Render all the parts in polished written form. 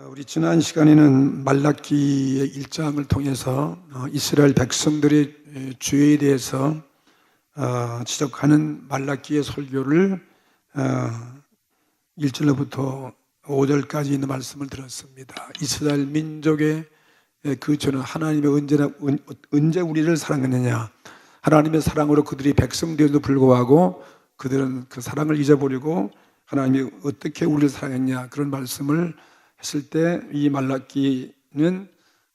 우리 지난 시간에는 말라기의 1장을 통해서 이스라엘 백성들의 죄에 대해서 지적하는 말라기의 설교를 1절로부터 5절까지 있는 말씀을 들었습니다. 이스라엘 민족의 그 죄는 하나님이 언제 우리를 사랑했느냐, 하나님의 사랑으로 그들이 백성 되어도 불구하고 그들은 그 사랑을 잊어버리고 하나님이 어떻게 우리를 사랑했냐, 그런 말씀을 했을 때 이 말라기는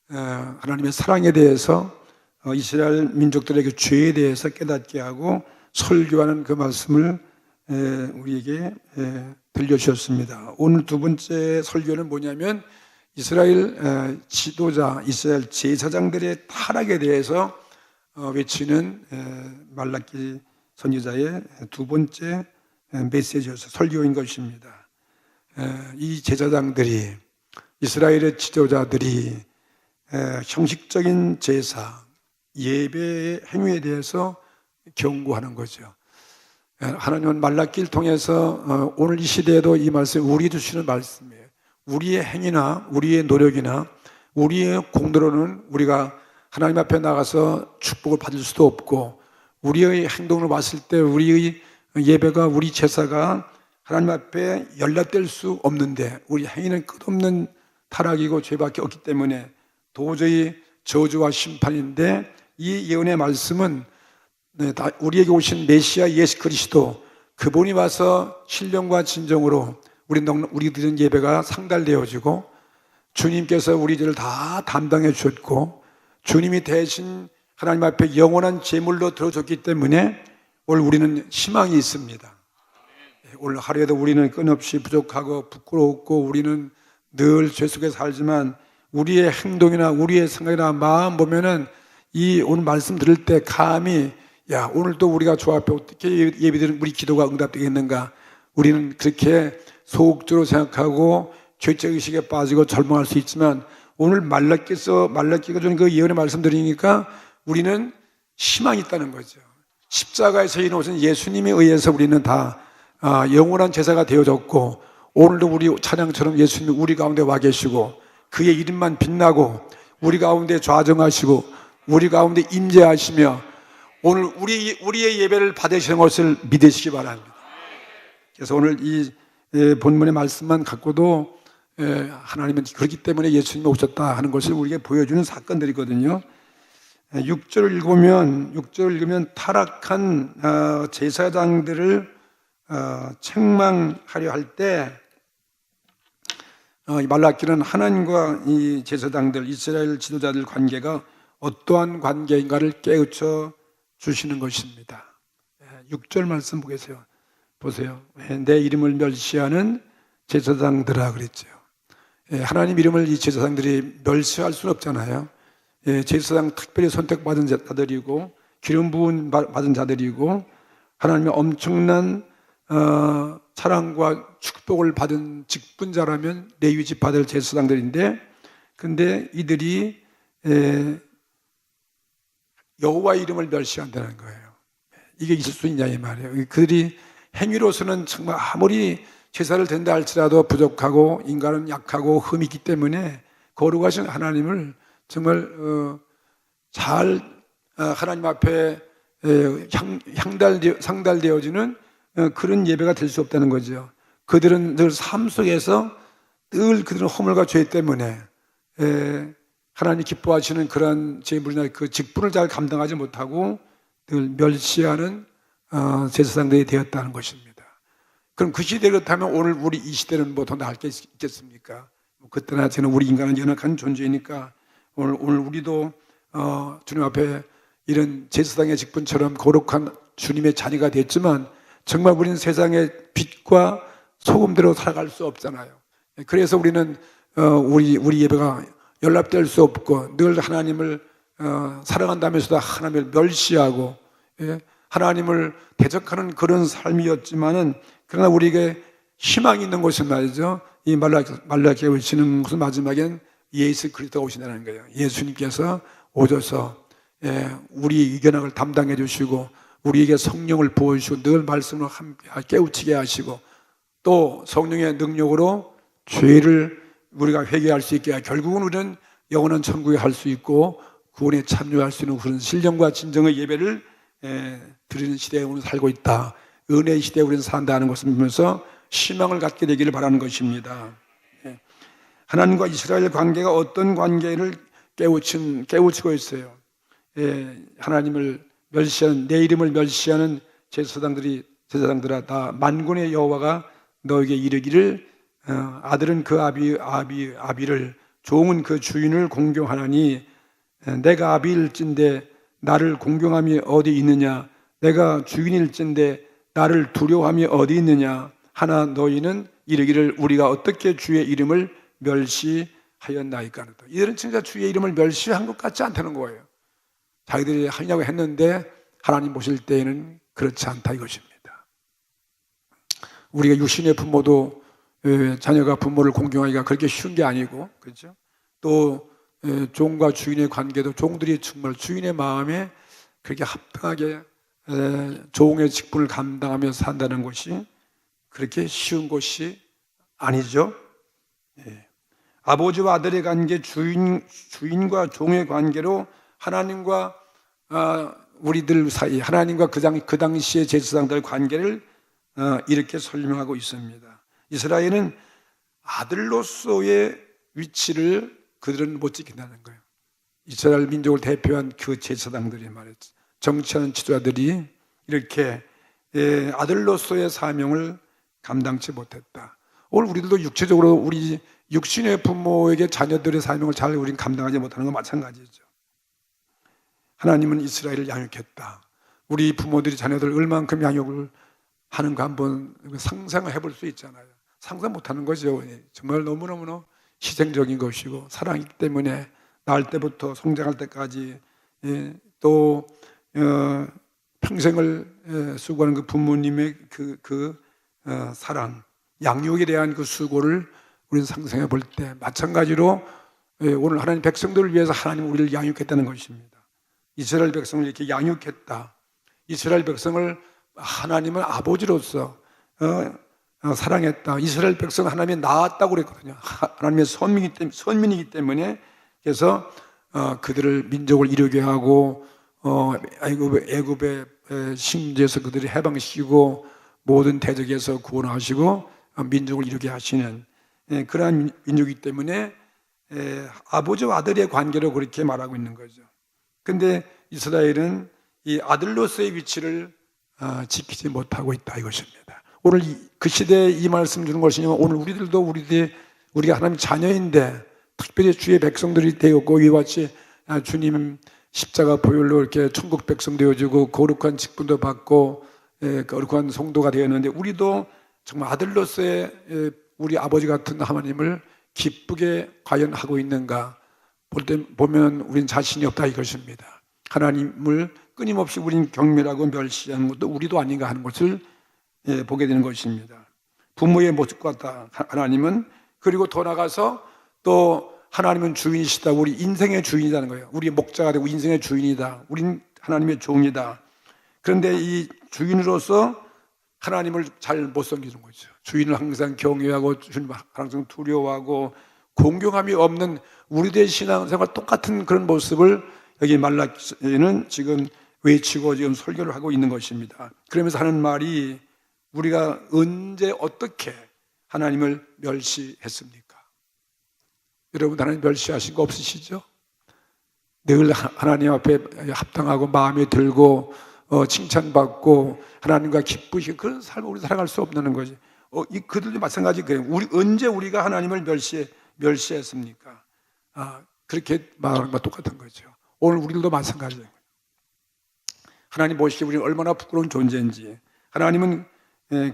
하나님의 사랑에 대해서 이스라엘 민족들에게 죄에 대해서 깨닫게 하고 설교하는 그 말씀을 우리에게 들려주셨습니다. 오늘 두 번째 설교는 뭐냐면 이스라엘 지도자, 이스라엘 제사장들의 타락에 대해서 외치는 말라기 선지자의 두 번째 메시지여서 설교인 것입니다. 이 제사장들이, 이스라엘의 지도자들이 형식적인 제사, 예배의 행위에 대해서 경고하는 거죠. 하나님은 말라기를 통해서 오늘 이 시대에도 이 말씀이 우리 주시는 말씀이에요. 우리의 행위나 우리의 노력이나 우리의 공로로는 우리가 하나님 앞에 나가서 축복을 받을 수도 없고, 우리의 행동을 봤을 때 우리의 예배가, 우리 제사가 하나님 앞에 연락될 수 없는데, 우리 행위는 끝없는 타락이고 죄밖에 없기 때문에 도저히 저주와 심판인데, 이 예언의 말씀은 우리에게 오신 메시아 예수 그리스도, 그분이 와서 신령과 진정으로 우리들은 예배가 상달되어지고, 주님께서 우리 죄를 다 담당해 주셨고, 주님이 대신 하나님 앞에 영원한 제물로 들어줬기 때문에 오늘 우리는 희망이 있습니다. 오늘 하루에도 우리는 끊임없이 부족하고 부끄럽고 우리는 늘 죄 속에 살지만, 우리의 행동이나 우리의 생각이나 마음 보면은 이 오늘 말씀 들을 때 감히, 야, 오늘도 우리가 주 앞에 어떻게 예배드리는 우리 기도가 응답되겠는가, 우리는 그렇게 소극적으로 생각하고 죄책의식에 빠지고 절망할 수 있지만, 오늘 말라기가 주는 그 예언의 말씀 들으니까 우리는 희망이 있다는 거죠. 십자가에서 이루어진 예수님에 의해서 우리는 다 영원한 제사가 되어졌고, 오늘도 우리 찬양처럼 예수님이 우리 가운데 와 계시고 그의 이름만 빛나고 우리 가운데 좌정하시고 우리 가운데 임재하시며 오늘 우리의 예배를 받으시는 것을 믿으시기 바랍니다. 그래서 오늘 이 본문의 말씀만 갖고도 하나님은 그렇기 때문에 예수님이 오셨다 하는 것을 우리에게 보여주는 사건들이거든요. 6절을 읽으면 타락한 제사장들을 책망하려 할 때 말라기는 하나님과 이 제사장들, 이스라엘 지도자들 관계가 어떠한 관계인가를 깨우쳐 주시는 것입니다. 6절 말씀 보세요. 내 이름을 멸시하는 제사장들아 그랬죠. 하나님 이름을 이 제사장들이 멸시할 수는 없잖아요. 제사장 특별히 선택받은 자들이고 기름 부은 받은 자들이고 하나님의 엄청난 사랑과 축복을 받은 직분자라면 레위 지파들 제사장들인데, 근데 이들이 여호와 이름을 멸시한다는 거예요. 이게 있을 수 있냐 이 말이에요. 그들이 행위로서는 정말 아무리 제사를 드린다 할지라도 부족하고 인간은 약하고 흠이 있기 때문에 거룩하신 하나님을 정말 잘 하나님 앞에 상달되어지는 그런 예배가 될 수 없다는 거죠. 그들은 늘 삶 속에서 늘 그들은 허물과 죄 때문에 하나님 기뻐하시는 그런 제물이나 그 직분을 잘 감당하지 못하고 늘 멸시하는 제사장들이 되었다는 것입니다. 그럼 그 시대 그렇다면 오늘 우리 이 시대는 뭐 더 나을 게 있겠습니까? 그때나 저는 우리 인간은 연약한 존재이니까 오늘 우리도 주님 앞에 이런 제사장의 직분처럼 거룩한 주님의 자녀가 됐지만, 정말 우리는 세상의 빛과 소금대로 살아갈 수 없잖아요. 그래서 우리는 우리 예배가 연락될 수 없고 늘 하나님을 사랑한다면서도 하나님을 멸시하고 하나님을 대적하는 그런 삶이었지만은, 그러나 우리에게 희망이 있는 것은 말이죠. 이 말라기에 오시는 것은 마지막엔 예수 그리스도가 오신다는 거예요. 예수님께서 오셔서 우리 이견학을 담당해 주시고 우리에게 성령을 부어주시고 늘 말씀을 함께 깨우치게 하시고 또 성령의 능력으로 죄를 우리가 회개할 수 있게 결국은 우리는 영원한 천국에 갈 수 있고 구원에 참여할 수 있는 그런 신령과 진정의 예배를 드리는 시대에 우리는 살고 있다. 은혜의 시대에 우리는 산다는 것을 보면서 희망을 갖게 되기를 바라는 것입니다. 하나님과 이스라엘 관계가 어떤 관계를 깨우치고 있어요. 하나님을 멸시하는, 내 이름을 멸시하는 제사장들아 다 만군의 여호와가 너에게 이르기를 아들은 그 아비를 종은 그 주인을 공경하나니 내가 아비일진데 나를 공경함이 어디 있느냐 내가 주인일진데 나를 두려워함이 어디 있느냐 하나 너희는 이르기를 우리가 어떻게 주의 이름을 멸시하였나이까. 이들은 진짜 주의 이름을 멸시한 것 같지 않다는 거예요. 자기들이 하려고 했는데 하나님 보실 때에는 그렇지 않다 이것입니다. 우리가 육신의 부모도 자녀가 부모를 공경하기가 그렇게 쉬운 게 아니고, 그렇죠? 또 종과 주인의 관계도 종들이 정말 주인의 마음에 그렇게 합당하게 종의 직분을 감당하며 산다는 것이 그렇게 쉬운 것이 아니죠. 아버지와 아들의 관계, 주인과 종의 관계로 하나님과 우리들 사이, 하나님과 그 당시의 제사장들의 관계를 이렇게 설명하고 있습니다. 이스라엘은 아들로서의 위치를 그들은 못 지킨다는 거예요. 이스라엘 민족을 대표한 그 제사장들이 말했죠. 정치하는 지도자들이 이렇게 아들로서의 사명을 감당치 못했다. 오늘 우리들도 육체적으로 우리 육신의 부모에게 자녀들의 사명을 잘 우리는 감당하지 못하는 건 마찬가지죠. 하나님은 이스라엘을 양육했다. 우리 부모들이 자녀들을 얼만큼 양육을 하는가 한번 상상을 해볼 수 있잖아요. 상상 못하는 거죠. 정말 너무너무 희생적인 것이고 사랑이기 때문에 낳을 때부터 성장할 때까지 또 평생을 수고하는 그 부모님의 사랑, 양육에 대한 그 수고를 우리는 상상해 볼 때 마찬가지로 오늘 하나님 백성들을 위해서 하나님 우리를 양육했다는 것입니다. 이스라엘 백성을 이렇게 양육했다. 이스라엘 백성을 하나님은 아버지로서 사랑했다. 이스라엘 백성은 하나님이 낳았다고 그랬거든요. 하나님의 선민이기 때문에 그래서 그들을 민족을 이루게 하고 애굽의 식민지에서 그들을 해방시키고 모든 대적에서 구원하시고 민족을 이루게 하시는 그러한 민족이기 때문에 아버지와 아들의 관계로 그렇게 말하고 있는 거죠. 그런데 이스라엘은 이 아들로서의 위치를 지키지 못하고 있다 이것입니다. 오늘 그 시대에 이 말씀 주는 것이냐, 오늘 우리들도 우리가 하나님 자녀인데 특별히 주의 백성들이 되었고 이와 같이 주님 십자가 보혈로 이렇게 천국 백성 되어지고 거룩한 직분도 받고 거룩한 성도가 되었는데 우리도 정말 아들로서의 우리 아버지 같은 하나님을 기쁘게 과연 하고 있는가 보면 우린 자신이 없다 이것입니다. 하나님을 끊임없이 우린 경멸하고 멸시하는 것도 우리도 아닌가 하는 것을 보게 되는 것입니다. 부모의 모습과 같다 하나님은. 그리고 더 나가서 또 하나님은 주인이시다. 우리 인생의 주인이라는 거예요. 우리 목자가 되고 인생의 주인이다. 우린 하나님의 종이다. 그런데 이 주인으로서 하나님을 잘 못 섬기는 거죠. 주인을 항상 경외하고 주님을 항상 두려워하고 공경함이 없는 우리들의 신앙생활 똑같은 그런 모습을 여기 말라기는 지금 외치고 지금 설교를 하고 있는 것입니다. 그러면서 하는 말이 우리가 언제 어떻게 하나님을 멸시했습니까? 여러분 하나님 멸시하신 거 없으시죠? 늘 하나님 앞에 합당하고 마음에 들고 칭찬받고 하나님과 기쁘시고 그런 삶을 우리 살아갈 수 없는 거지. 그들도 마찬가지 그래요. 언제 우리가 하나님을 멸시했습니까? 그렇게 말하는 것과 똑같은 거죠. 오늘 우리들도 마찬가지예요. 하나님 보시기에 우리는 얼마나 부끄러운 존재인지. 하나님은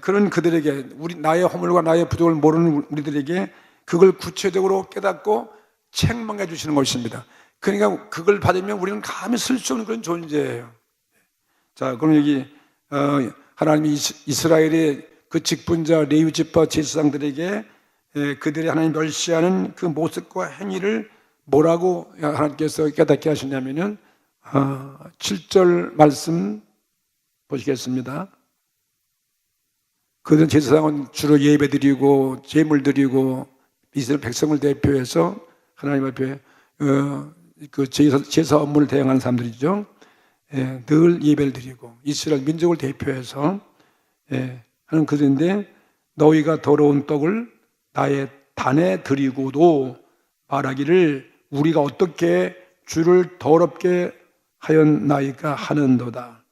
그런 그들에게 나의 허물과 나의 부족을 모르는 우리들에게 그걸 구체적으로 깨닫고 책망해 주시는 것입니다. 그러니까 그걸 받으면 우리는 감히 쓸 수 없는 그런 존재예요. 자, 그럼 여기 하나님이 이스라엘의 그 직분자 레위 지파 제사장들에게 그들이 하나님 멸시하는 그 모습과 행위를 뭐라고 하나님께서 깨닫게 하시냐면은 7절 말씀 보시겠습니다. 그들은 제사장은 주로 예배드리고 제물드리고 이스라엘 백성을 대표해서 하나님 앞에 그 제사 업무를 대행하는 사람들이죠. 늘 예배를 드리고 이스라엘 민족을 대표해서 하는 그들인데, 너희가 더러운 떡을 나의 단에 드리고도 말하기를 우리가 어떻게 주를 더럽게 하였나이까 하는도다.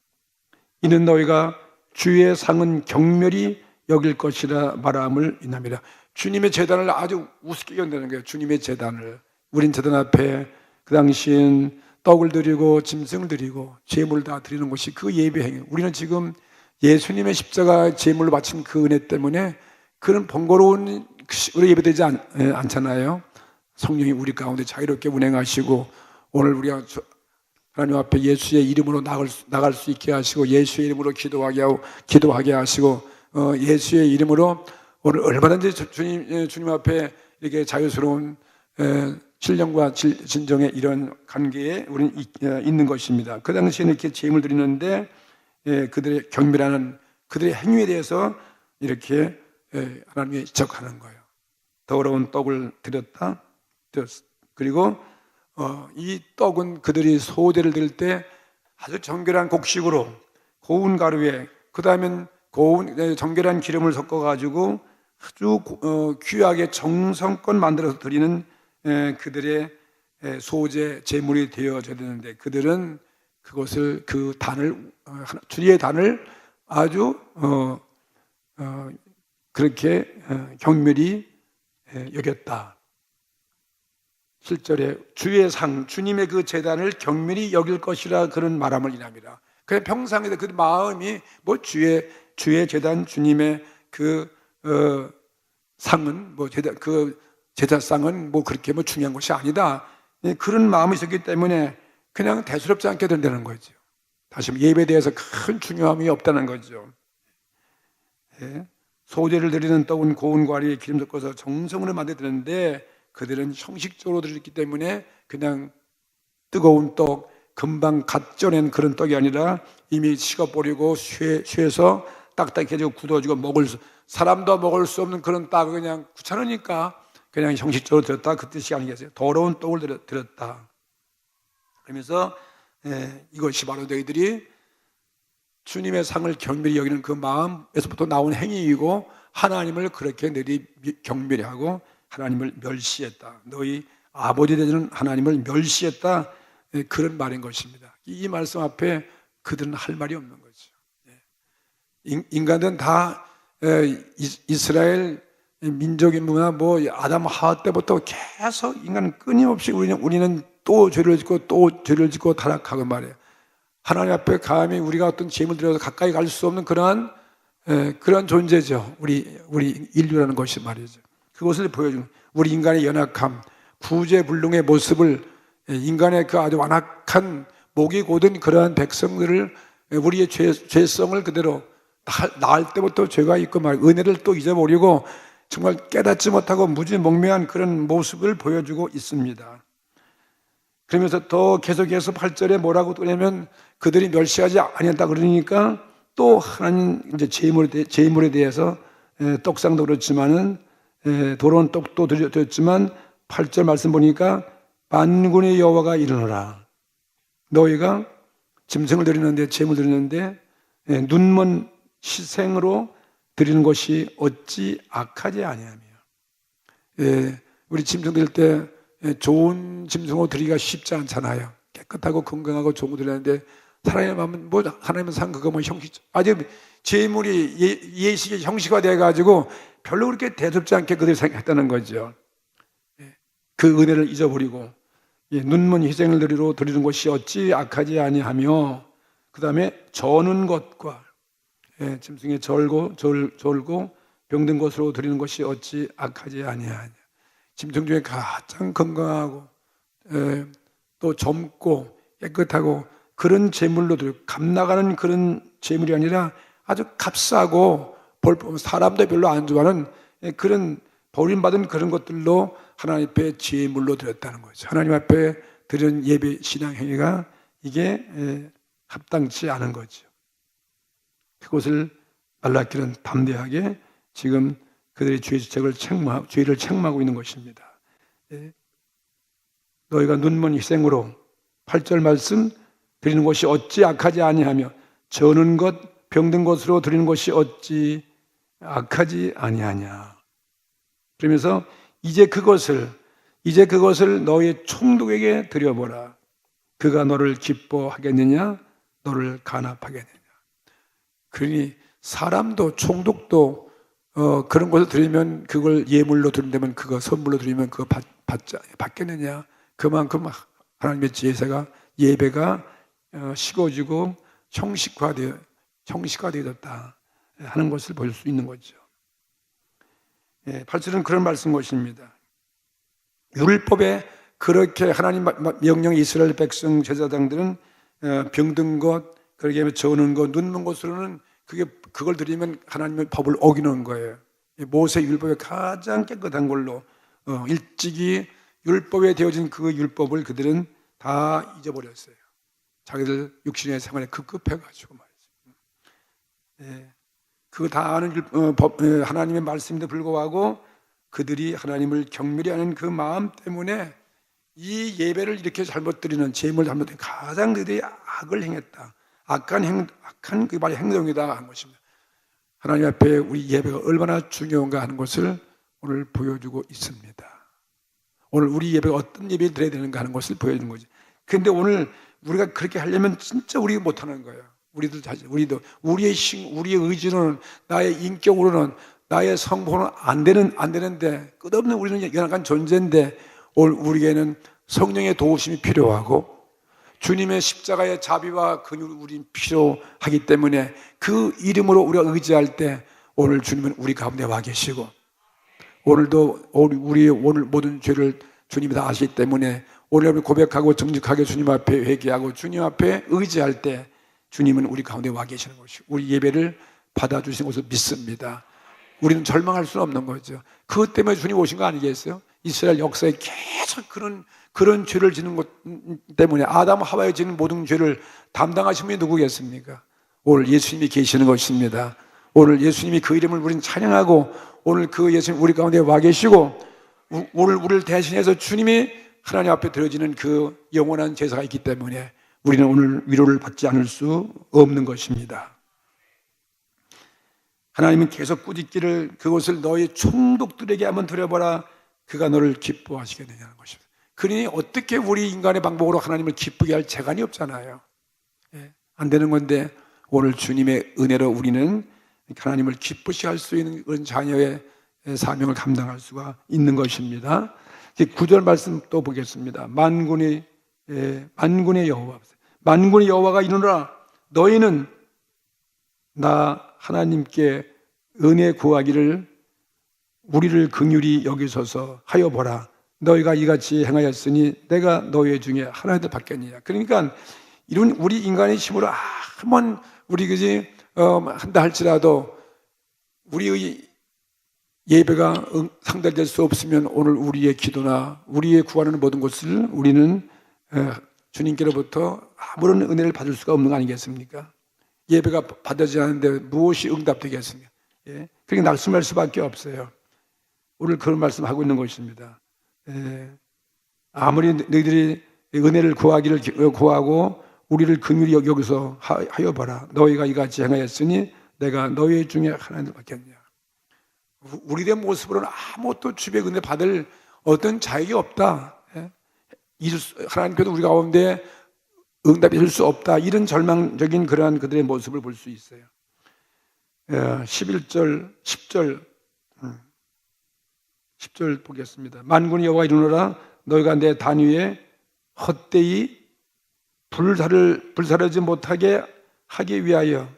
이는 너희가 주의 상은 경멸히 여길 것이라 말함을 인함이라. 주님의 제단을 아주 우습게 여긴다는 거예요. 주님의 제단을. 우린 제단 앞에 그 당시엔 떡을 드리고 짐승을 드리고 제물을 다 드리는 것이 그 예배 행위. 우리는 지금 예수님의 십자가 제물로 바친 그 은혜 때문에 그런 번거로운 식으로 예배되지 않잖아요. 성령이 우리 가운데 자유롭게 운행하시고, 오늘 우리가 하나님 앞에 예수의 이름으로 나갈 수 있게 하시고, 예수의 이름으로 기도하게 하시고, 예수의 이름으로 오늘 얼마든지 주님 앞에 이렇게 자유스러운 신령과 진정의 이런 관계에 우리는 있는 것입니다. 그 당시에는 이렇게 제물 드리는데 그들의 경멸하는 그들의 행위에 대해서 이렇게 하나님이 지적하는 거예요. 더러운 떡을 드렸다. 그리고 이 떡은 그들이 소제를 드릴 때 아주 정결한 곡식으로 고운 가루에, 그 다음엔 정결한 기름을 섞어가지고 아주 귀하게 정성껏 만들어서 드리는 그들의 소제 제물이 되어져야 되는데, 그들은 그것을 주의 단을 아주 그렇게 경멸히 여겼다. 7절에 주의 상, 주님의 그 제단을 경멸히 여길 것이라 그런 말함을 인합니다. 그냥 평상에도 그 마음이 뭐 주의 제단, 주님의 그 상은 그 제사상은 뭐 그렇게 뭐 중요한 것이 아니다. 그런 마음이 있었기 때문에 그냥 대수롭지 않게 된다는 거죠. 다시 예배에 대해서 큰 중요함이 없다는 거죠. 소제를 드리는 떡은 고운 과리에 기름 섞어서 정성으로 만들었는데, 그들은 형식적으로 드렸기 때문에 그냥 뜨거운 떡, 금방 갓 쪄낸 그런 떡이 아니라 이미 식어버리고 쇠서 딱딱해지고 굳어지고 사람도 먹을 수 없는 그런 떡을 그냥 귀찮으니까 그냥 형식적으로 드렸다, 그 뜻이 아니겠어요. 더러운 떡을 드렸다. 그러면서 이것이 바로 너희들이 주님의 상을 경멸히 여기는 그 마음에서부터 나온 행위이고, 하나님을 그렇게 너희들이 경멸히 하고 하나님을 멸시했다. 너희 아버지 되는 하나님을 멸시했다. 그런 말인 것입니다. 이 말씀 앞에 그들은 할 말이 없는 거죠. 인간들은 다 이스라엘 민족의 문화, 아담 하와 때부터 계속 인간은 끊임없이 우리는 또 죄를 짓고 타락하고 말이에요. 하나님 앞에 감히 우리가 어떤 제물 드려서 가까이 갈 수 없는 그러한 존재죠. 우리 인류라는 것이 말이죠. 그것을 보여주는 우리 인간의 연약함, 구제불능의 모습을, 인간의 그 아주 완악한 목이 곧은 그러한 백성들을, 우리의 죄성을 그대로 낳을 때부터 죄가 있고 은혜를 또 잊어버리고 정말 깨닫지 못하고 무지몽매한 그런 모습을 보여주고 있습니다. 그러면서 더 계속해서 8절에 뭐라고 그러냐면, 그들이 멸시하지 아니했다 그러니까 또 하나님 이제 제물에 대해서 떡상도 그렇지만은 더러운 떡도 드렸지만 8절 말씀 보니까 만군의 여호와가 이르노라. 너희가 짐승을 드리는데, 제물 드리는데 눈먼 희생으로 드리는 것이 어찌 악하지 아니하며. 우리 짐승 드릴 때 좋은 짐승으로 드리기가 쉽지 않잖아요. 깨끗하고 건강하고 좋은 거 드리는데, 하나님 하면 하나님은 상 그거 형식, 아주 제물이 예식이 형식화 돼가지고 별로 그렇게 대접지 않게 그들이 생각했다는 거죠. 그 은혜를 잊어버리고 눈먼 희생을 드리는 것이 어찌 악하지 아니하며, 그 다음에 저는 것과 짐승의 절고 병든 것으로 드리는 것이 어찌 악하지 아니하냐. 짐승 중에 가장 건강하고 또 젊고 깨끗하고 그런 제물로 드리고, 값나가는 그런 제물이 아니라 아주 값싸고 사람도 별로 안 좋아하는 그런 버림받은 그런 것들로 하나님 앞에 제물로 드렸다는 거죠. 하나님 앞에 드리는 예배 신앙 행위가 이게 합당치 않은 거죠. 그것을 말라기는 담대하게 지금 그들의 죄를 책망하고 있는 것입니다. 예. 너희가 눈먼 희생으로 8절 말씀 드리는 것이 어찌 악하지 아니하며 저는 것 병든 것으로 드리는 것이 어찌 악하지 아니하냐. 그러면서 이제 그것을 너희의 총독에게 드려보라. 그가 너를 기뻐하겠느냐 너를 간합하겠느냐. 그러니 사람도 총독도 그런 것을 드리면 그걸 예물로 드린다면 그거 선물로 드리면 그거 받겠느냐. 그만큼 하나님의 제사가 예배가 식어지고 형식화되어졌다 하는 것을 볼 수 있는 거죠. 8절은 그런 말씀 것입니다. 율법에 그렇게 하나님 명령 이스라엘 백성 제사장들은 병든 것, 그렇게 하면 저는 것, 눈먼 것으로는 그걸 드리면 하나님의 법을 어기는 거예요. 모세 율법에 가장 깨끗한 걸로 일찍이 율법에 되어진 그 율법을 그들은 다 잊어버렸어요. 자기들 육신의 생활에 급급해가지고 말이죠. 그거 다 아는 하나님의 말씀인데 불구하고 그들이 하나님을 경멸히 하는 그 마음 때문에 이 예배를 이렇게 잘못 드리는 제물 잘못 드리는 가장 그들이 악을 행했다. 악한 그 말의 행동이다 하는 것입니다. 하나님 앞에 우리 예배가 얼마나 중요한가 하는 것을 오늘 보여주고 있습니다. 오늘 우리 예배가 어떤 예배를 드려야 되는가 하는 것을 보여주는 거지. 그런데 오늘 우리가 그렇게 하려면 진짜 우리가 못하는 거예요. 우리도 우리의 의지로는, 나의 인격으로는, 나의 성품으로는 안 되는데, 끝없는 우리는 연약한 존재인데 오늘 우리에게는 성령의 도우심이 필요하고 주님의 십자가의 자비와 근육이 우린 필요하기 때문에 그 이름으로 우리가 의지할 때 오늘 주님은 우리 가운데 와 계시고 오늘도 우리의 오늘 모든 죄를 주님이 다 아시기 때문에 오늘 고백하고 정직하게 주님 앞에 회개하고 주님 앞에 의지할 때 주님은 우리 가운데 와 계시는 것이고 우리 예배를 받아주시는 것을 믿습니다. 우리는 절망할 수는 없는 거죠. 그것 때문에 주님 오신 거 아니겠어요? 이스라엘 역사에 계속 그런 죄를 짓는 것 때문에 아담 하와에 짓는 모든 죄를 담당하신 분이 누구겠습니까? 오늘 예수님이 계시는 것입니다. 오늘 예수님이 그 이름을 우리는 찬양하고 오늘 그 예수님 우리 가운데 와 계시고 오늘 우리를 대신해서 주님이 하나님 앞에 드려지는 그 영원한 제사가 있기 때문에 우리는 오늘 위로를 받지 않을 수 없는 것입니다. 하나님은 계속 꾸짖기를 그것을 너희 총독들에게 한번 드려보라. 그가 너를 기뻐하시겠느냐는 것입니다. 그러니 어떻게 우리 인간의 방법으로 하나님을 기쁘게 할 재간이 없잖아요. 안 되는 건데 오늘 주님의 은혜로 우리는 하나님을 기쁘시게 할 수 있는 그런 자녀의 사명을 감당할 수가 있는 것입니다. 9절 말씀 또 보겠습니다. 만군의 여호와, 만군의 여호와가 이르노라. 너희는 나 하나님께 은혜 구하기를 우리를 긍휼히 여기소서 하여 보라. 너희가 이같이 행하였으니 내가 너희 중에 하나도 받겠느냐. 그러니까 이런 우리 인간의 힘으로 한번 우리 그지 한다 할지라도 우리의 예배가 상달될 수 없으면 오늘 우리의 기도나 우리의 구하는 모든 것을 우리는 주님께로부터 아무런 은혜를 받을 수가 없는 거 아니겠습니까? 예배가 받아지지 않는데 무엇이 응답되겠습니까? 그러니까 낙심할 수밖에 없어요. 오늘 그런 말씀하고 있는 것입니다. 아무리 너희들이 은혜를 구하기를 구하고 우리를 긍휼히 여기서 하여 봐라. 너희가 이같이 행하였으니 내가 너희 중에 하나님을 받겠냐. 우리의 모습으로는 아무것도 주의 은혜 받을 어떤 자격이 없다. 하나님께도 우리 가운데 응답이 될 수 없다. 이런 절망적인 그러한 그들의 모습을 볼 수 있어요. 11절, 10절 보겠습니다. 만군의 여호와 이르노라. 너희가 내 단위에 헛되이 불사르지 못하게 하기 위하여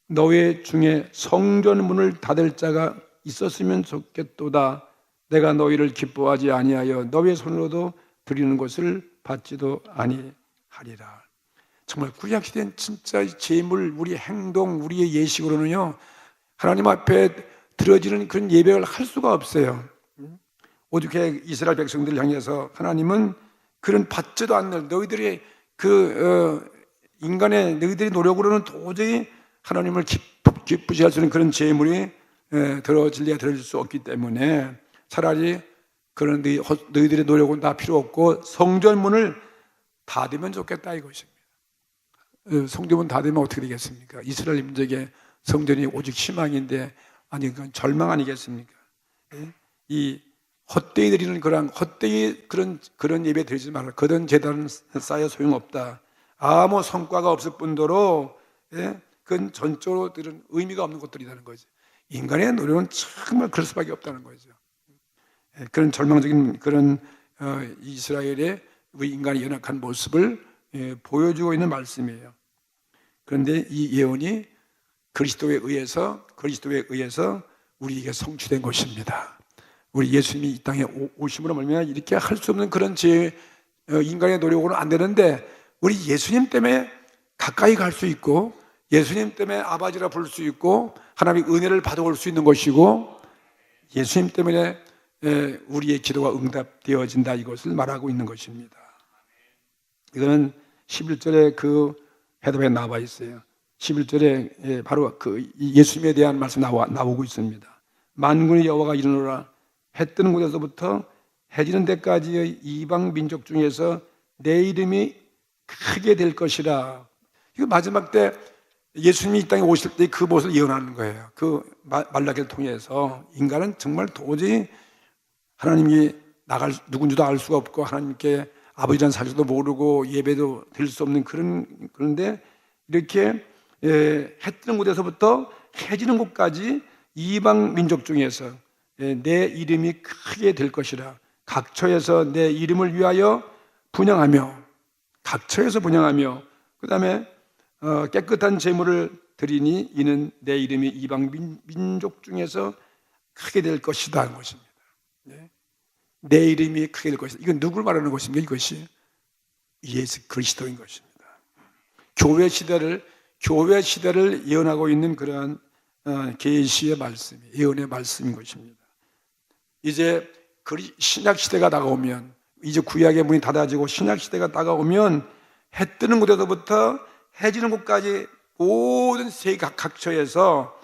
너희 중에 성전 문을 닫을 자가 있었으면 좋겠도다. 내가 너희를 기뻐하지 아니하여 너희의 손으로도 드리는 것을 받지도 아니하리라. 정말 구약시대는 진짜 제물, 우리 행동, 우리의 예식으로는요 하나님 앞에 드려지는 그런 예배를 할 수가 없어요. 오죽해 이스라엘 백성들을 향해서 하나님은 그런 받지도 않는 너희들의 인간의 너희들의 노력으로는 도저히 하나님을 기쁘시게 할 수 있는 그런 제물이 들어질래야 들어질 수 없기 때문에 차라리 그런 너희들의 노력은 다 필요 없고 성전문을 닫으면 좋겠다 이것입니다. 성전문 닫으면 어떻게 되겠습니까? 이스라엘 민족의 성전이 오직 희망인데 아니 그건 절망 아니겠습니까? 이 헛되이 드리는 헛되이 그런 예배 드리지 말라. 그런 제단은 쌓여 소용없다. 아무 성과가 없을 뿐더러 그건 전적으로 들은 의미가 없는 것들이라는 거죠. 인간의 노력은 정말 그럴 수밖에 없다는 거죠. 그런 절망적인 그런 이스라엘의 인간의 연약한 모습을 보여주고 있는 말씀이에요. 그런데 이 예언이 그리스도에 의해서 우리에게 성취된 것입니다. 우리 예수님이 이 땅에 오심으로 말미암아 이렇게 할 수 없는 그런 인간의 노력으로는 안 되는데 우리 예수님 때문에 가까이 갈 수 있고 예수님 때문에 아버지라 부를 수 있고 하나님의 은혜를 받아올 수 있는 것이고 예수님 때문에 우리의 기도가 응답되어진다 이것을 말하고 있는 것입니다. 이거는 11절에 그 해답에 나와 있어요. 11절에 바로 그 예수님에 대한 말씀 나오고 있습니다. 만군의 여호와가 이르노라 해 뜨는 곳에서부터 해 지는 데까지의 이방 민족 중에서 내 이름이 크게 될 것이라. 이거 마지막 때 예수님이 이 땅에 오실 때 그 모습을 예언하는 거예요. 그 말라기를 통해서 인간은 정말 도저히 하나님이 누군지도 알 수가 없고 하나님께 아버지라는 사실도 모르고 예배도 드릴 수 없는 그런데 이렇게 해 뜨는 곳에서부터 해 지는 곳까지 이방 민족 중에서 내 이름이 크게 될 것이라. 각처에서 내 이름을 위하여 분향하며 그 다음에 깨끗한 제물을 드리니 이는 내 이름이 이방 민족 중에서 크게 될 것이다 하는 것입니다. 내 이름이 크게 될 것이다. 이건 누굴 말하는 것입니까? 이것이 예수 그리스도인 것입니다. 교회 시대를 예언하고 있는 그러한 계시의 말씀, 예언의 말씀인 것입니다. 이제 신약 시대가 다가오면, 이제 구약의 문이 닫아지고 신약 시대가 다가오면 해 뜨는 곳에서부터 해 지는 곳까지 모든 세계 각처에서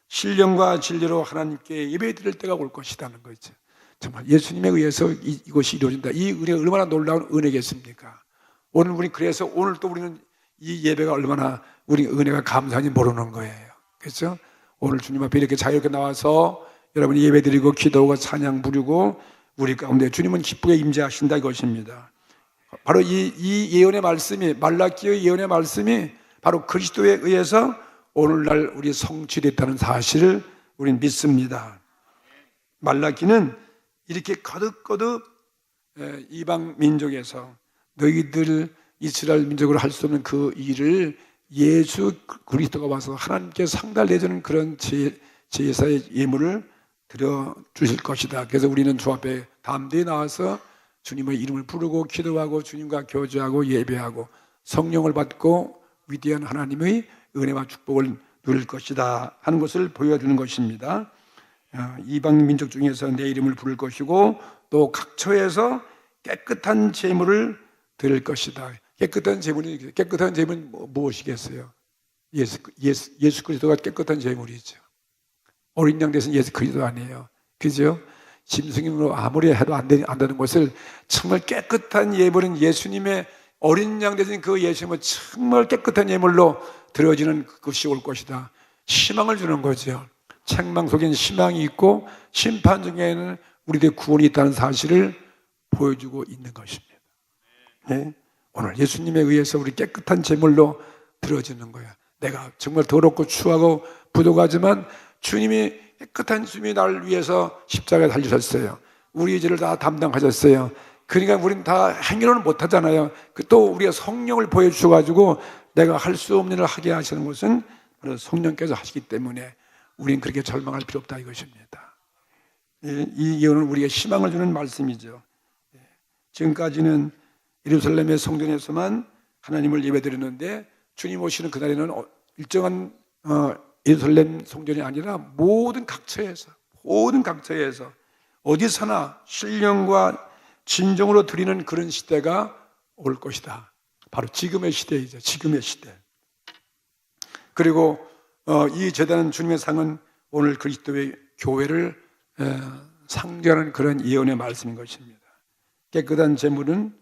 신령과 진리로 하나님께 예배드릴 때가 올 것이라는 거죠. 정말 예수님에 의해서 이것이 이루어진다. 이 은혜가 얼마나 놀라운 은혜겠습니까? 오늘 또 우리는 이 예배가 얼마나 우리 은혜가 감사한지 모르는 거예요. 그렇죠? 오늘 주님 앞에 이렇게 자유롭게 나와서 여러분이 예배드리고 기도하고 찬양 부르고 우리 가운데 주님은 기쁘게 임재하신다 이것입니다. 바로 이 예언의 말씀이, 말라기의 예언의 말씀이 바로 그리스도에 의해서 오늘날 우리 성취됐다는 사실을 우리는 믿습니다. 말라기는 이렇게 거듭 이방 민족에서 너희들 이스라엘 민족으로 할 수 없는 그 일을 예수 그리스도가 와서 하나님께 상달을 내주는 그런 제사의 예물을 드려 주실 것이다. 그래서 우리는 주 앞에 담대히 나와서 주님의 이름을 부르고 기도하고 주님과 교제하고 예배하고 성령을 받고 위대한 하나님의 은혜와 축복을 누릴 것이다 하는 것을 보여주는 것입니다. 이방 민족 중에서 내 이름을 부를 것이고 또 각처에서 깨끗한 제물을 드릴 것이다. 깨끗한 제물은 무엇이겠어요? 예수 그리스도가 깨끗한 제물이죠. 어린 양 대신 예수 그리스도 아니에요. 그죠? 짐승으로 아무리 해도 안 되는 것을 정말 깨끗한 예물은 예수님의 어린 양 대신 그 예수님은 정말 깨끗한 예물로 드려지는 것이 올 것이다. 희망을 주는 거죠. 책망 속에는 희망이 있고 심판 중에는 우리들의 구원이 있다는 사실을 보여주고 있는 것입니다. 네? 오늘 예수님에 의해서 우리 깨끗한 제물로 드려지는 거야. 내가 정말 더럽고 추하고 부족하지만 주님이 깨끗한 주님이 나를 위해서 십자가에 달리셨어요. 우리의 죄를 다 담당하셨어요. 그러니까 우리는 다 행위로는 못하잖아요. 또 우리가 성령을 보여주셔가지고 내가 할 수 없는 일을 하게 하시는 것은 바로 성령께서 하시기 때문에 우리는 그렇게 절망할 필요 없다 이것입니다. 이 예언은 우리에게 희망을 주는 말씀이죠. 지금까지는 예루살렘의 성전에서만 하나님을 예배드렸는데 주님 오시는 그날에는 일정한 예루살렘 성전이 아니라 모든 각처에서 어디서나 신령과 진정으로 드리는 그런 시대가 올 것이다. 바로 지금의 시대이죠. 지금의 시대. 그리고 이 제단은 주님의 상은 오늘 그리스도의 교회를 상징하는 그런 예언의 말씀인 것입니다. 깨끗한 제물은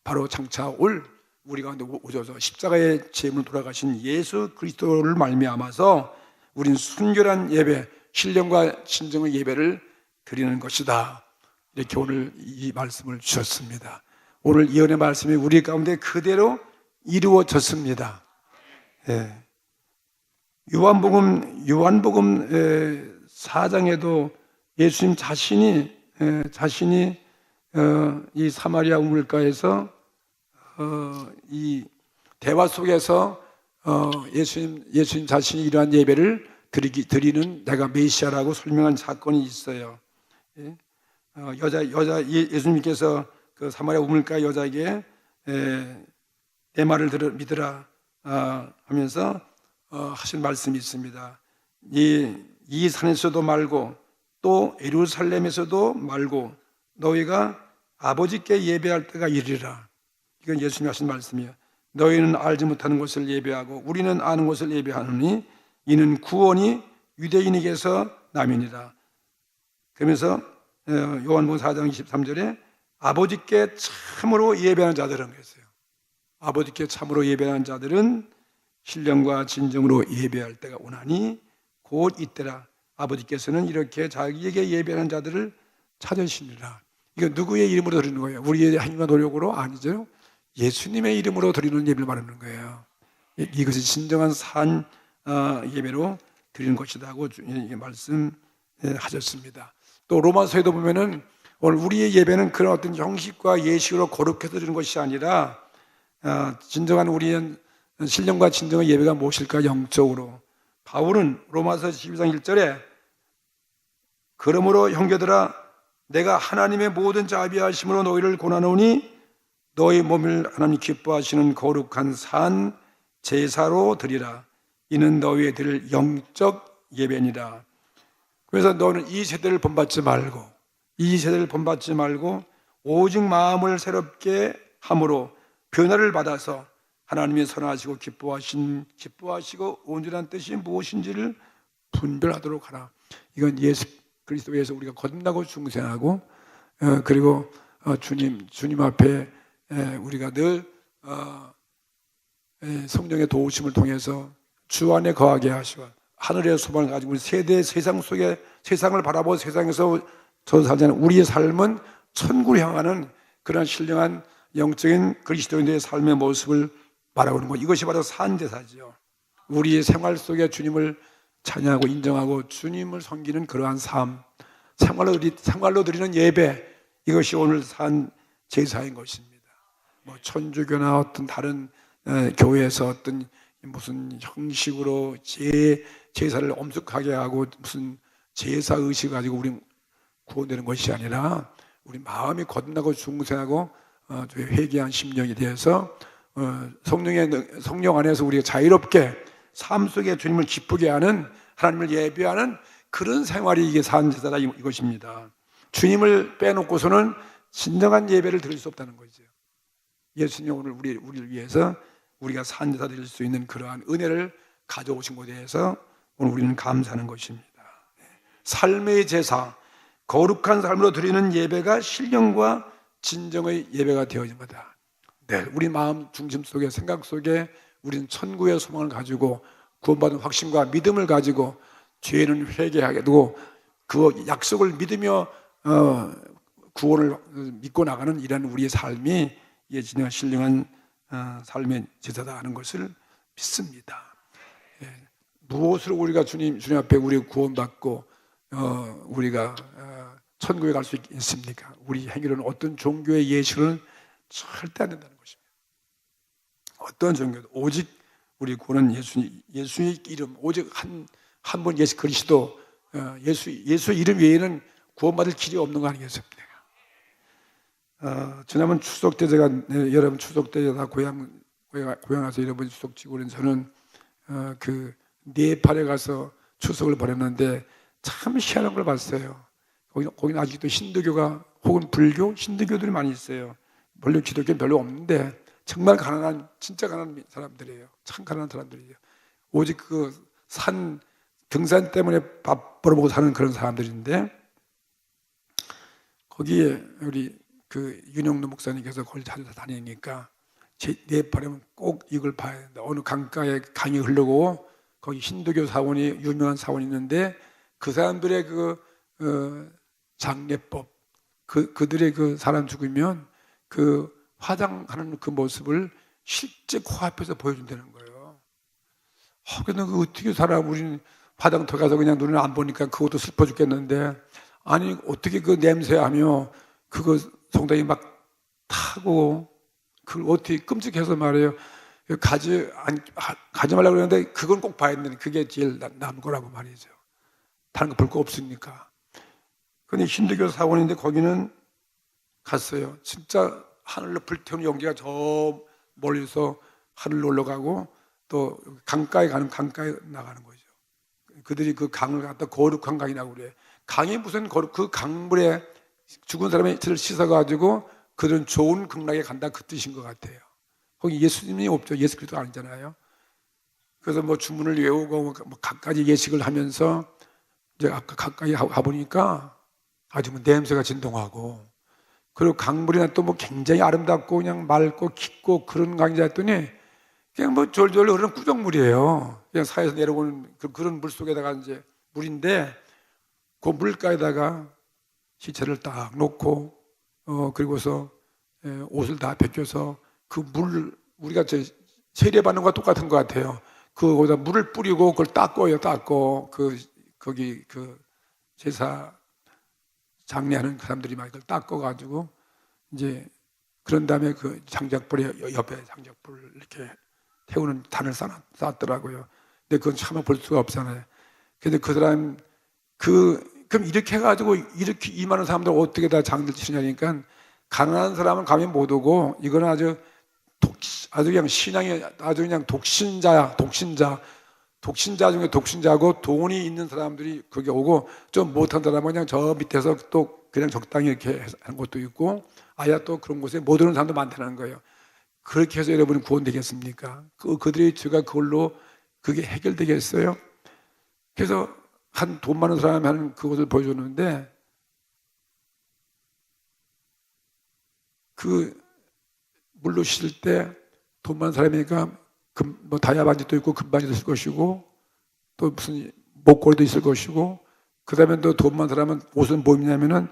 바로 장차 올 우리 가운데 오셔서 십자가의 제물로 돌아가신 예수 그리스도를 말미암아서 우린 순결한 예배, 신령과 진정의 예배를 드리는 것이다. 이렇게 오늘 이 말씀을 주셨습니다. 오늘 예언의 말씀이 우리 가운데 그대로 이루어졌습니다. 요한복음 4장에도 예수님 자신이 이 사마리아 우물가에서 이 대화 속에서 예수님 자신이 이러한 예배를 드리는 내가 메시아라고 설명한 사건이 있어요. 예수님께서 그 사마리아 우물가 여자에게 내 말을 믿으라 하면서 하신 말씀이 있습니다. 이 산에서도 말고 또 예루살렘에서도 말고 너희가 아버지께 예배할 때가 이르리라. 이건 예수님이 하신 말씀이에요. 너희는 알지 못하는 것을 예배하고 우리는 아는 것을 예배하노니 이는 구원이 유대인에게서 남이니라. 그러면서 요한복음 4장 23절에 아버지께 참으로 예배하는 자들은 그랬어요. 아버지께 참으로 예배하는 자들은 신령과 진정으로 예배할 때가 오나니 곧 이때라. 아버지께서는 이렇게 자기에게 예배하는 자들을 찾으시니라. 이거 누구의 이름으로 드리는 거예요? 우리의 힘과 노력으로? 아니죠. 예수님의 이름으로 드리는 예배를 말하는 거예요. 이것이 진정한 산 예배로 드리는 것이다 하고 말씀하셨습니다. 또 로마서에도 보면은 오늘 우리의 예배는 그런 어떤 형식과 예식으로 거룩해서 드리는 것이 아니라 진정한 우리의 신령과 진정한 예배가 무엇일까? 영적으로. 바울은 로마서 12장 1절에 그러므로 형제들아 내가 하나님의 모든 자비하심으로 너희를 권하노니 너희 몸을 하나님 기뻐하시는 거룩한 산 제사로 드리라. 이는 너희의 드릴 영적 예배니라. 그래서 너는 이 세대를 본받지 말고 오직 마음을 새롭게 함으로 변화를 받아서 하나님의 선하시고 기뻐하시고 온전한 뜻이 무엇인지를 분별하도록 하라. 이건 예수 그리스도에서 우리가 거듭나고 중생하고 그리고 주님 앞에 우리가 늘 성령의 도우심을 통해서 주 안에 거하게 하시고 하늘의 소망을 가지고 세대 세상 속에 세상을 바라보고 세상에서 저 살지 않는 우리의 삶은 천국을 향하는 그런 신령한 영적인 그리스도인의 삶의 모습을 말하고 것. 이것이 바로 산제사죠. 우리의 생활 속에 주님을 찬양하고 인정하고 주님을 섬기는 그러한 삶, 생활로 드리는 예배, 이것이 오늘 산제사인 것입니다. 뭐 천주교나 어떤 다른 교회에서 어떤 무슨 형식으로 제사를 엄숙하게 하고 무슨 제사 의식 가지고 우리 구원되는 것이 아니라 우리 마음이 거듭나고 중생하고 회개한 심령이 되어서 성령 안에서 우리가 자유롭게 삶 속에 주님을 기쁘게 하는 하나님을 예배하는 그런 생활이 이게 산제사다 이것입니다. 주님을 빼놓고서는 진정한 예배를 드릴 수 없다는 거죠. 예수님 오늘 우리를 위해서 우리가 산제사 드릴 수 있는 그러한 은혜를 가져오신 것에 대해서 오늘 우리는 감사하는 것입니다. 삶의 제사, 거룩한 삶으로 드리는 예배가 신령과 진정의 예배가 되어진 거다. 네, 우리 마음 중심 속에 생각 속에 우리는 천국의 소망을 가지고 구원받은 확신과 믿음을 가지고 죄는 회개하게 되고 그 약속을 믿으며 구원을 믿고 나가는 이런 우리의 삶이 진정한 신령한 삶의 제사다 하는 것을 믿습니다. 무엇으로 우리가 주님 앞에 우리 구원받고 우리가 천국에 갈 수 있습니까? 우리 행위로는 어떤 종교의 예식은 절대 안 된다는 것입니다. 어떤 종교도 오직 우리 구원은 예수의 이름, 오직 한 분 예수 그리스도, 예수 이름 외에는 구원받을 길이 없는 거 아니겠습니까? 지난번 추석 때 제가 여러분 추석 때 다 고향 가서 여러분 추석 지고 저는 그 네팔에 가서 추석을 보냈는데 참 희한한 걸 봤어요. 거기는 아직도 힌두교가 혹은 불교, 힌두교들이 많이 있어요. 물론 기독교는 별로 없는데 정말 진짜 가난한 사람들이에요. 참 가난한 사람들이에요. 오직 그 산 등산 때문에 밥 벌어먹고 사는 그런 사람들인데, 거기에 우리 그 윤영도 목사님께서 거기 자주 다니니까 네팔에는 꼭 이걸 봐야 된다. 어느 강가에 강이 흐르고 거기 힌두교 사원이 유명한 사원이 있는데 그 사람들의 장례법, 그들의 그 사람 죽으면 그 화장하는 그 모습을 실제 코앞에서 보여준다는 거예요. 근데 그 어떻게 살아? 우리는 화장터 가서 그냥 눈을 안 보니까 그것도 슬퍼 죽겠는데, 아니 어떻게 그 냄새하며 그거 성당이 막 타고 그걸 어떻게 끔찍해서 말이에요. 가지 말라고 그러는데 그건 꼭 봐야 되는, 그게 제일 남은 거라고 말이죠. 다른 거 볼 거 없으니까. 근데 힌두교 사원인데 거기는 갔어요. 진짜 하늘로 불태우는 연기가 저 멀리서 하늘로 올라가고 또 강가에 나가는 거죠. 그들이 그 강을 갖다 거룩한 강이라고 그래. 강이 무슨 거룩, 그 강물에 죽은 사람의 이틀을 씻어가지고 그들은 좋은 극락에 간다, 그 뜻인 것 같아요. 거기 예수님이 없죠. 예수 그리스도가 아니잖아요. 그래서 뭐 주문을 외우고 뭐 각가지 예식을 하면서 이제 아까 가까이 가보니까 아주 뭐 냄새가 진동하고, 그리고 강물이나 또 뭐 굉장히 아름답고 그냥 맑고 깊고 그런 강이라 했더니 그냥 뭐 졸졸 흐르는 꾸정물이에요. 그냥 사에서 내려오는 그런 물 속에다가 이제 물인데, 그 물가에다가 시체를 딱 놓고 그리고서 옷을 다 벗겨서 그 물, 우리가 세례받는 것과 똑같은 것 같아요. 그거기다 물을 뿌리고 그걸 닦고요. 닦고 거기 제사 장례하는 그 사람들이 막 이걸 닦아가지고 이제 그런 다음에 그 장작불에 옆에 장작불을 이렇게 태우는 단을 쌓았더라고요. 근데 그건 참아 볼 수가 없잖아요. 근데 그 사람 그럼 이렇게 해가지고 이렇게 이만한 사람들 어떻게 다 장들 치느냐니까, 가난한 사람은 가면 못 오고, 이거는 아주 그냥 신앙이 아주 그냥 독신자 중에 독신자고 돈이 있는 사람들이 거기 오고, 좀 못한 사람은 그냥 저 밑에서 또 그냥 적당히 이렇게 하는 것도 있고, 아야 또 그런 곳에 못 오는 사람도 많다는 거예요. 그렇게 해서 여러분이 구원되겠습니까? 그들의 죄가 그걸로 그게 해결되겠어요? 그래서 한 돈 많은 사람이 하는 그것을 보여줬는데, 그 물로 씻을 때 돈 많은 사람이니까 뭐 다이아 반지도 있고 금 반지도 있을 것이고 또 무슨 목걸이도 있을 것이고, 그 다음에 또 돈 많은 사람은 옷은 뭐 입냐면은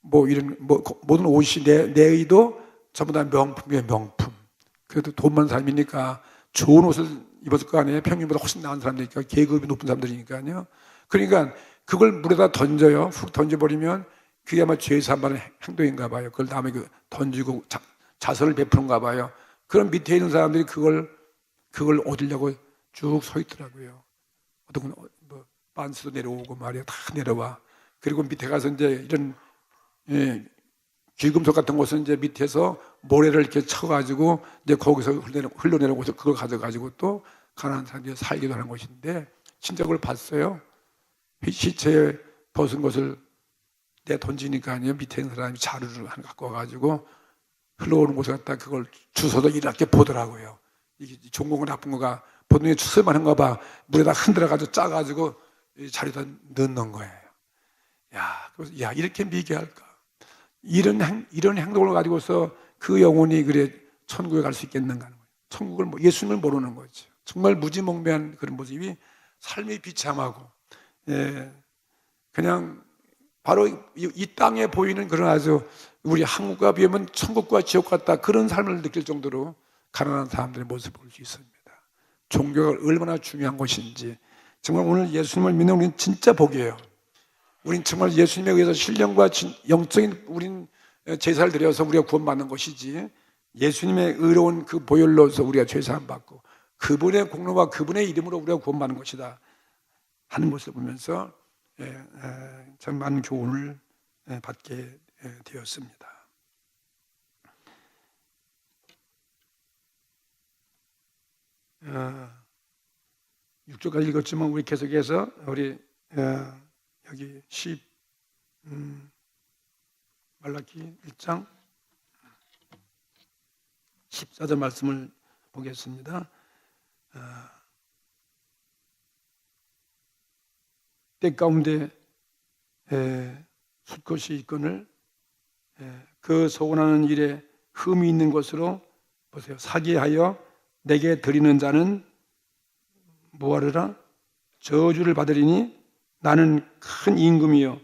뭐 이런 모든 옷이 내 의도 전부 다 명품이에요. 명품. 그래도 돈 많은 사람이니까 좋은 옷을 입었을 거 아니에요. 평균보다 훨씬 나은 사람들이니까, 계급이 높은 사람들이니까요. 그러니까 그걸 물에다 던져요. 훅 던져버리면 그게 아마 죄사함하는 행동인가 봐요. 그걸 다음에 던지고 자선을 베푸는가 봐요. 그럼 밑에 있는 사람들이 그걸 얻으려고 쭉 서 있더라고요. 어떤 건 뭐 반스도 내려오고 말이야, 다 내려와. 그리고 밑에 가서 이제 이런 귀금속 같은 것은 이제 밑에서 모래를 이렇게 쳐가지고 이제 거기서 흘러내려오고서 그걸 가져가지고 또 가난한 사람들이 살기도 하는 것인데, 진짜 그걸 봤어요. 시체에 벗은 것을 내 던지니까 아니요, 밑에 있는 사람이 자루를 하나 갖고 와가지고 흘러오는 곳에 갖다 그걸 주워서 이렇게 보더라고요. 이게 좋은 거가 나쁜 거가 보통에 주워만 한가 봐. 물에다 흔들어가지고 짜가지고 자루에다 넣는 거예요. 야, 이렇게 미개할까? 이런 행동을 가지고서 그 영혼이 그래 천국에 갈 수 있겠는가 하는 거예요. 천국을 예수님을 모르는 거죠. 정말 무지몽매한 그런 모습이 삶이 비참하고, 그냥 바로 이 땅에 보이는 그런 아주 우리 한국과 비하면 천국과 지옥 같다, 그런 삶을 느낄 정도로 가난한 사람들의 모습을 볼 수 있습니다. 종교가 얼마나 중요한 것인지, 정말 오늘 예수님을 믿는 우리는 진짜 복이에요. 우린 정말 예수님에 의해서 신령과 영적인 우린 제사를 드려서 우리가 구원받는 것이지, 예수님의 의로운 그 보혈로서 우리가 죄사함 받고 그분의 공로와 그분의 이름으로 우리가 구원받는 것이다 하는 것을 보면서 참 많은 교훈을 받게 되었습니다. 6절까지 읽었지만 우리 계속해서 우리 여기 말라기 1장 14절 말씀을 보겠습니다. 때 가운데 숫것이 있거늘 그 소원하는 일에 흠이 있는 것으로 보세요. 사기하여 내게 드리는 자는 뭐하리라? 저주를 받으리니 나는 큰 임금이요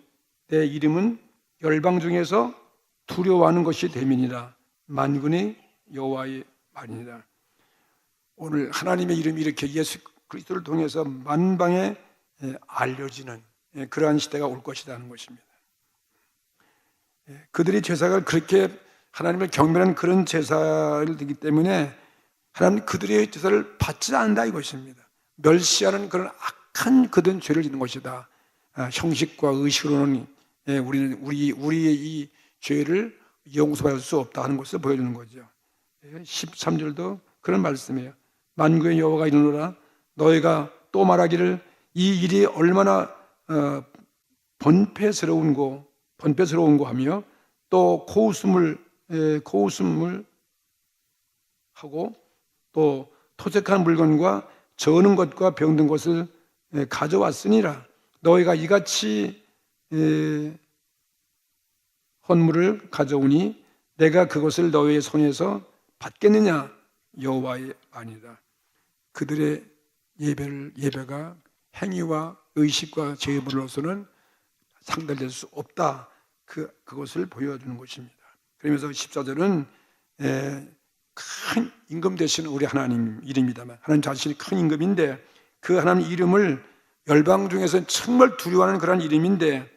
내 이름은 열방 중에서 두려워하는 것이 됨이니라. 만군의 여호와의 말이니라. 오늘 하나님의 이름이 이렇게 예수 그리스도를 통해서 만방에 알려지는 그러한 시대가 올 것이라는 것입니다. 그들이 제사가 그렇게 하나님을 경배하는 그런 제사를 드기 때문에 하나님 그들의 제사를 받지 않는다 이것입니다. 멸시하는 그런 악한 그들은 죄를 짓는 것이다. 형식과 의식으로는 우리는 우리의 이 죄를 용서받을 수 없다 하는 것을 보여주는 거죠. 13절도 그런 말씀이에요. 만군의 여호와가 이르노라 너희가 또 말하기를 이 일이 얼마나 번패스러운고 하며 또 코웃음을 하고 또 토색한 물건과 저는 것과 병든 것을 가져왔으니라. 너희가 이같이 헌물을 가져오니 내가 그것을 너희의 손에서 받겠느냐 여호와의 아니다. 그들의 예배가 행위와 의식과 제물로서는 상달될 수 없다. 그것을 보여주는 것입니다. 그러면서 14절은 큰 임금 되시는 우리 하나님 이름이다만 하나님 자신이 큰 임금인데 그 하나님 이름을 열방 중에서 정말 두려워하는 그런 이름인데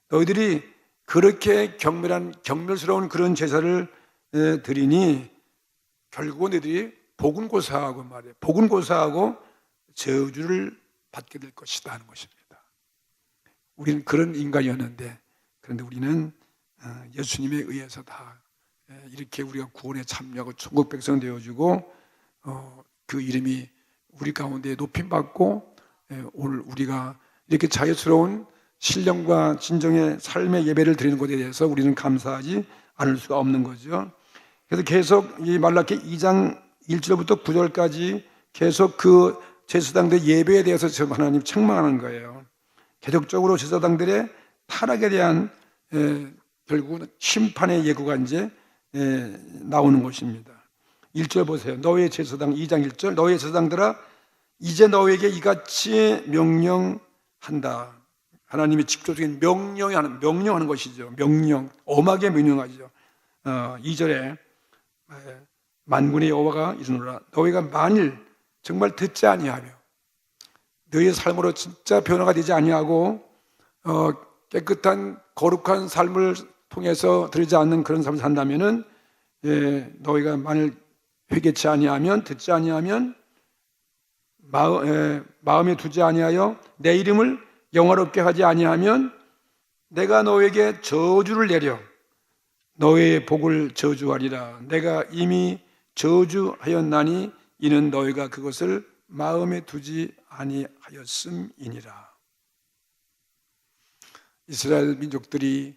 너희들이 그렇게 경멸스러운 그런 제사를 드리니 결국은 너희들이 복은 고사하고 말이에요. 복은 고사하고 저주를 받게 될 것이다 하는 것입니다. 우리는 그런 인간이었는데 그런데 우리는 예수님에 의해서 다 이렇게 우리가 구원에 참여하고 천국 백성 되어주고 그 이름이 우리 가운데 높임받고 오늘 우리가 이렇게 자유스러운 신령과 진정의 삶의 예배를 드리는 것에 대해서 우리는 감사하지 않을 수가 없는 거죠. 그래서 계속 이 말라기 2장 1절부터 9절까지 계속 그 제사장들의 예배에 대해서 지금 하나님 책망하는 거예요. 계속적으로 제사장들의 타락에 대한 결국은 심판의 예고가 이제 나오는 것입니다. 1절 보세요. 너의 제사장 2장 1절 너의 제사장들아 이제 너에게 이같이 명령한다. 하나님이 직접적인 명령하는 것이죠. 엄하게 명령하죠. 2절에 만군의 여호와가 이르노라 너희가 만일 정말 듣지 아니하며 너희의 삶으로 진짜 변화가 되지 아니하고 깨끗한 거룩한 삶을 통해서 드리지 않는 그런 삶을 산다면은 너희가 만일 회개치 아니하면 듣지 아니하면 마음에 두지 아니하여 내 이름을 영화롭게 하지 아니하면 내가 너에게 저주를 내려 너의 복을 저주하리라. 내가 이미 저주하였나니 이는 너희가 그것을 마음에 두지 아니하였음이니라. 이스라엘 민족들이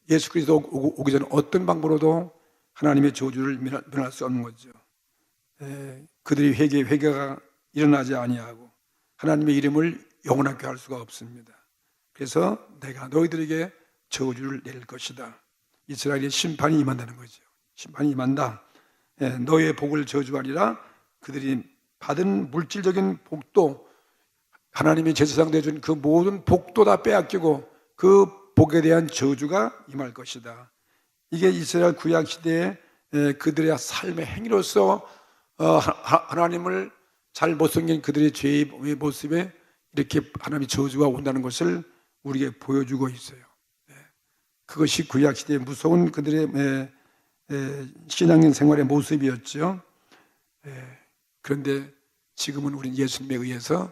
예수 그리스도 오기 전 어떤 방법으로도 하나님의 저주를 면할 수 없는 거죠. 그들이 회개가 일어나지 아니하고 하나님의 이름을 영원하게 할 수가 없습니다. 그래서 내가 너희들에게 저주를 내릴 것이다. 이스라엘의 심판이 임한다는 거죠. 심판이 임한다. 너의 복을 저주하리라. 그들이 받은 물질적인 복도 하나님의 제사장 되어준 그 모든 복도 다 빼앗기고 그 복에 대한 저주가 임할 것이다. 이게 이스라엘 구약 시대에 그들의 삶의 행위로서 하나님을 잘 못 섬긴 그들의 죄의 모습에 이렇게 하나님의 저주가 온다는 것을 우리에게 보여주고 있어요. 그것이 구약 시대의 무서운 그들의 신앙인 생활의 모습이었죠. 그런데 지금은 우리는 예수님에 의해서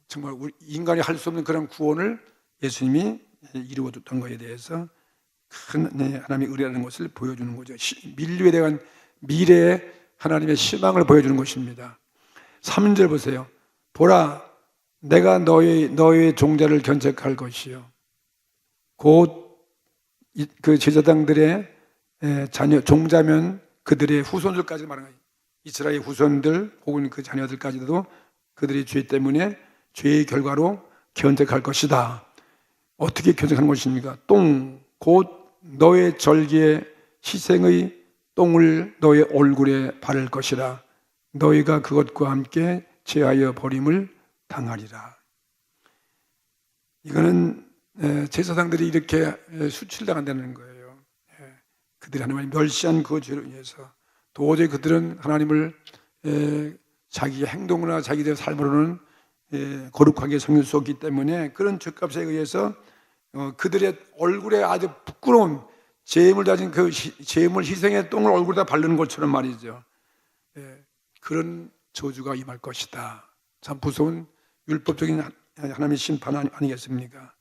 정말 인간이 할 수 없는 그런 구원을 예수님이 이루어줬던 것에 대해서 큰 하나님의 의리라는 것을 보여주는 거죠. 인류에 대한 미래의 하나님의 희망을 보여주는 것입니다. 3절 보세요. 보라, 내가 너의 종자를 견책할 것이요. 곧 그 제사장들의 자녀, 종자면 그들의 후손들까지 말하는 거예요. 이스라엘 후손들 혹은 그 자녀들까지도 그들의 죄 때문에 죄의 결과로 견적할 것이다. 어떻게 견적하는 것입니까? 똥, 곧 너의 절기에 희생의 똥을 너의 얼굴에 바를 것이라. 너희가 그것과 함께 제하여 버림을 당하리라. 이거는 제사장들이 이렇게 수출당한다는 거예요. 그들이 하나님을 멸시한 그 죄로 인해서 도저히 그들은 하나님을 자기의 행동이나 자기들의 삶으로는 거룩하게 섬길 수 없기 때문에 그런 죄값에 의해서 그들의 얼굴에 아주 부끄러운 제물 가진 그 제물 희생의 똥을 얼굴에다 바르는 것처럼 말이죠. 그런 저주가 임할 것이다. 참 무서운 율법적인 하나님의 심판 아니겠습니까?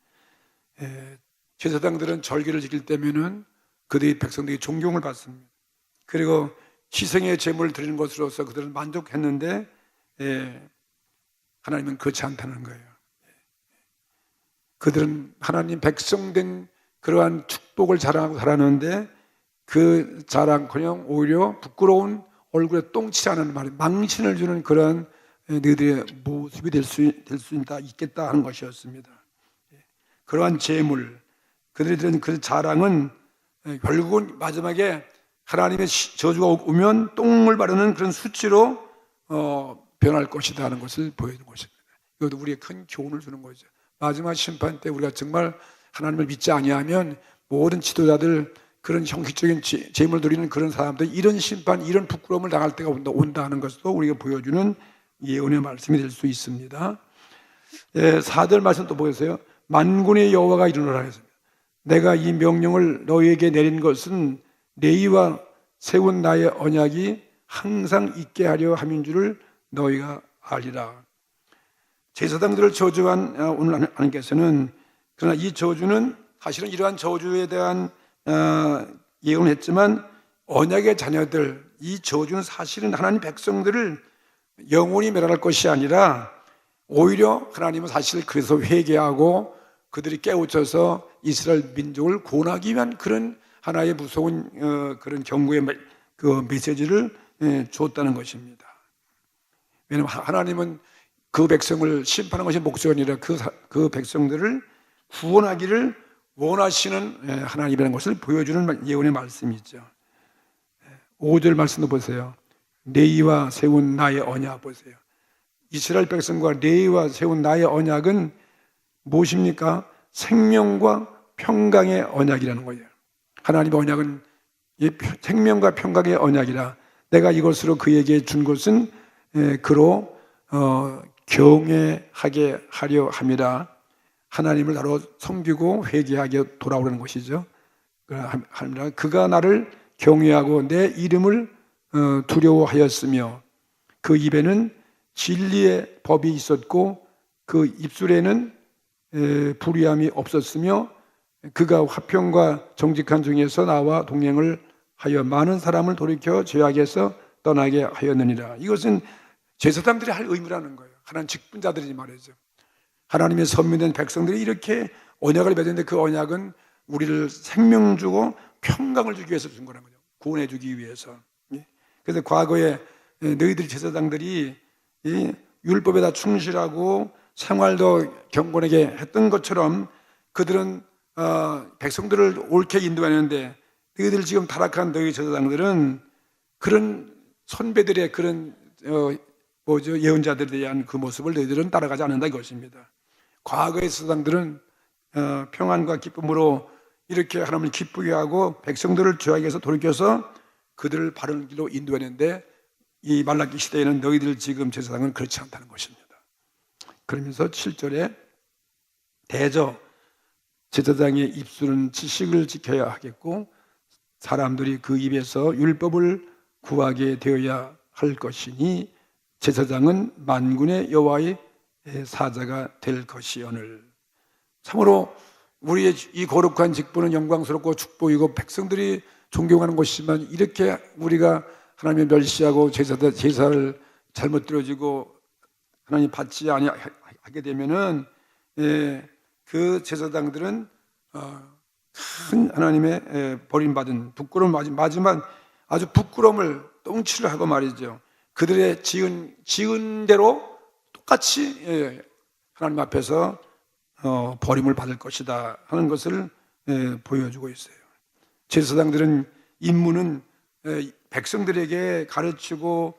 제사장들은 절기를 지킬 때면은 그들이 백성들이 존경을 받습니다. 그리고 희생의 제물을 드리는 것으로서 그들은 만족했는데 하나님은 그렇지 않다는 거예요. 그들은 하나님 백성된 그러한 축복을 자랑하고 살았는데 그 자랑커녕 오히려 부끄러운 얼굴에 똥칠하는 말, 망신을 주는 그러한 너희들의 모습이 될 수 있겠다 하는 것이었습니다. 그러한 재물, 그들이 드린 그 자랑은 결국은 마지막에 하나님의 저주가 오면 똥을 바르는 그런 수치로 변할 것이다 하는 것을 보여주는 것입니다. 이것도 우리에게 큰 교훈을 주는 거죠. 마지막 심판 때 우리가 정말 하나님을 믿지 아니하면 모든 지도자들, 그런 형식적인 재물 드리는 그런 사람들 이런 심판, 이런 부끄러움을 당할 때가 온다 하는 것도 우리가 보여주는 예언의 말씀이 될 수 있습니다. 4절 말씀 또 보세요. 만군의 여호와가 이르노라 했습니다. 내가 이 명령을 너희에게 내린 것은 너희와 세운 나의 언약이 항상 있게 하려 함인 줄을 너희가 알리라. 제사장들을 저주한 오늘 하나님께서는 그러나 이 저주는 사실은 이러한 저주에 대한 예언을 했지만 언약의 자녀들, 이 저주는 사실은 하나님 백성들을 영원히 멸할 것이 아니라 오히려 하나님은 사실 그래서 회개하고 그들이 깨우쳐서 이스라엘 민족을 구원하기 위한 그런 하나의 무서운 그런 경고의 그 메시지를 줬다는 것입니다. 왜냐하면 하나님은 그 백성을 심판하는 것이 목적이 아니라 그 백성들을 구원하기를 원하시는 하나님이라는 것을 보여주는 예언의 말씀이죠. 5절 말씀도 보세요. 너희와 세운 나의 언약 보세요. 이스라엘 백성과 너희와 세운 나의 언약은 무엇입니까? 생명과 평강의 언약이라는 거예요. 하나님의 언약은 생명과 평강의 언약이라 내가 이것으로 그에게 준 것은 그로 경외하게 하려 함이라. 하나님을 나로 섬기고 회개하게 돌아오라는 것이죠. 그가 나를 경외하고 내 이름을 두려워하였으며 그 입에는 진리의 법이 있었고 그 입술에는 불의함이 없었으며 그가 화평과 정직한 중에서 나와 동행을 하여 많은 사람을 돌이켜 죄악에서 떠나게 하였느니라. 이것은 제사장들이 할 의무라는 거예요. 하나님 직분자들이 말이죠. 하나님의 선민된 백성들이 이렇게 언약을 맺었는데 그 언약은 우리를 생명 주고 평강을 주기 위해서 준 거라는 거죠. 구원해 주기 위해서. 그래서 과거에 너희들 제사장들이 이 율법에다 충실하고 생활도 경건하게 했던 것처럼 그들은 백성들을 옳게 인도하는데 너희들 지금 타락한 너희 제사장들은 그런 선배들의 그런 예언자들에 대한 그 모습을 너희들은 따라가지 않는다 이것입니다. 과거의 제사장들은 평안과 기쁨으로 이렇게 하나님을 기쁘게 하고 백성들을 죄악에서 돌이켜서 그들을 바른 길로 인도했는데 이 말라기 시대에는 너희들 지금 제사장은 그렇지 않다는 것입니다. 그러면서 7절에 대저 제사장의 입술은 지식을 지켜야 하겠고 사람들이 그 입에서 율법을 구하게 되어야 할 것이니 제사장은 만군의 여호와의 사자가 될 것이오늘. 참으로 우리의 이 거룩한 직분은 영광스럽고 축복이고 백성들이 존경하는 것이지만 이렇게 우리가 하나님을 멸시하고 제사를 잘못 드려지고 하나님 받지 아니하게 되면은 그 제사장들은 큰 하나님의 버림받은 부끄러움 마지막 아주 부끄러움을 똥치를 하고 말이죠. 그들의 지은 대로 똑같이 하나님 앞에서 버림을 받을 것이다 하는 것을 보여주고 있어요. 제사장들은 임무는 백성들에게 가르치고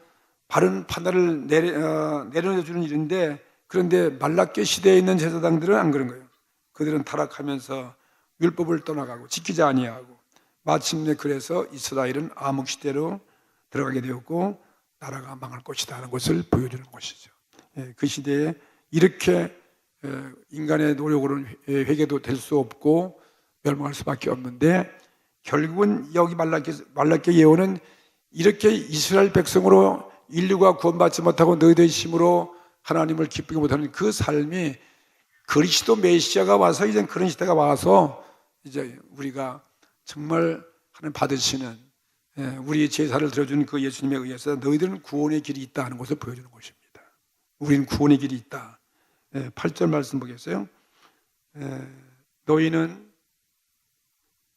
바른 판단을 내려주는 일인데, 그런데 말라기 시대에 있는 제사장들은 안 그런 거예요. 그들은 타락하면서 율법을 떠나가고 지키지 아니하고 마침내 그래서 이스라엘은 암흑 시대로 들어가게 되었고 나라가 망할 것이다 하는 것을 보여주는 것이죠. 그 시대에 이렇게 인간의 노력으로는 회개도 될 수 없고 멸망할 수밖에 없는데, 결국은 여기 말라기 예언은 이렇게 이스라엘 백성으로 인류가 구원받지 못하고 너희들의 힘으로 하나님을 기쁘게 못하는 그 삶이 그리스도 메시아가 와서 이제 그런 시대가 와서 이제 우리가 정말 하나님 받으시는 우리 제사를 들어준 그 예수님에 의해서 너희들은 구원의 길이 있다 하는 것을 보여주는 것입니다. 우리는 구원의 길이 있다. 8절 말씀 보겠어요? 너희는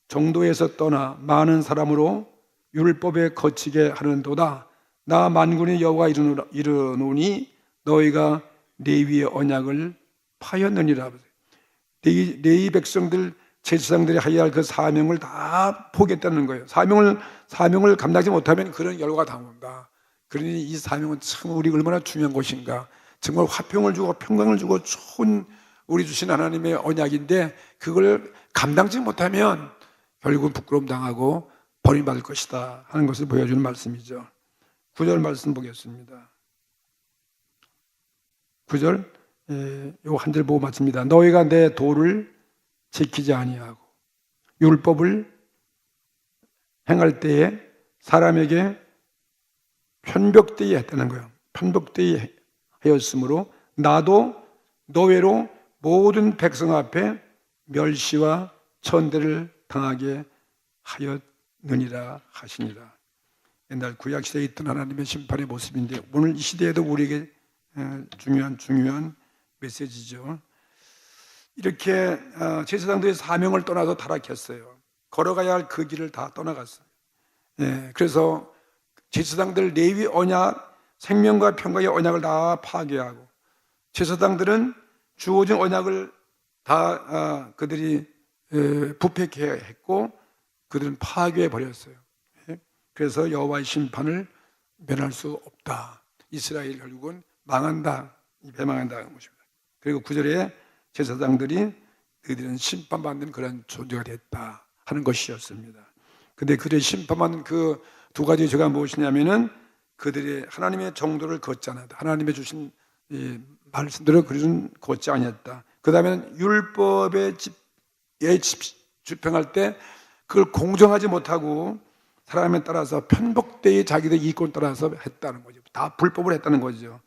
정도에서 떠나 많은 사람으로 율법에 거치게 하는도다. 나 만군의 여호와 이르노니 너희가 레위의 언약을 파였느니라. 레위 백성들 제사장들이 하여야 할 그 사명을 다 포기했다는 거예요. 사명을 감당하지 못하면 그런 결과가 당한다. 그러니 이 사명은 참 우리 얼마나 중요한 것인가. 정말 화평을 주고 평강을 주고 좋은 우리 주신 하나님의 언약인데 그걸 감당하지 못하면 결국은 부끄러움 당하고 버림받을 것이다 하는 것을 보여주는 말씀이죠. 9절 말씀 보겠습니다. 9절 요 한 절 보고 마칩니다. 너희가 내 도를 지키지 아니하고 율법을 행할 때에 사람에게 편벽되이 했다는 거예요. 편벽되이 하였으므로 나도 노외로 모든 백성 앞에 멸시와 천대를 당하게 하였느니라 하시니라. 옛날 구약 시대에 있던 하나님의 심판의 모습인데 오늘 이 시대에도 우리에게 중요한 메시지죠. 이렇게 제사장들의 사명을 떠나서 타락했어요. 걸어가야 할 그 길을 다 떠나갔어요. 그래서 제사장들 레위 언약, 생명과 평강의 언약을 다 파괴하고 제사장들은 주어진 언약을 다 그들이 부패케 했고 그들은 파괴해 버렸어요. 그래서 여호와의 심판을 면할 수 없다. 이스라엘 결국은 망한다. 배망한다는 것입니다. 그리고 9절에 제사장들이 그들은 심판받는 그런 존재가 됐다 하는 것이었습니다. 근데 그들의 심판받는 그 두 가지 죄가 무엇이냐면은 그들의 하나님의 정도를 걷지 않았다. 하나님의 주신 말씀대로 그들은 걷지 않았다. 그 다음에는 율법에 집행할 때 그걸 공정하지 못하고 사람에 따라서 편복되이 자기들 이익권 따라서 했다는 거죠. 다 불법을 했다는 거죠.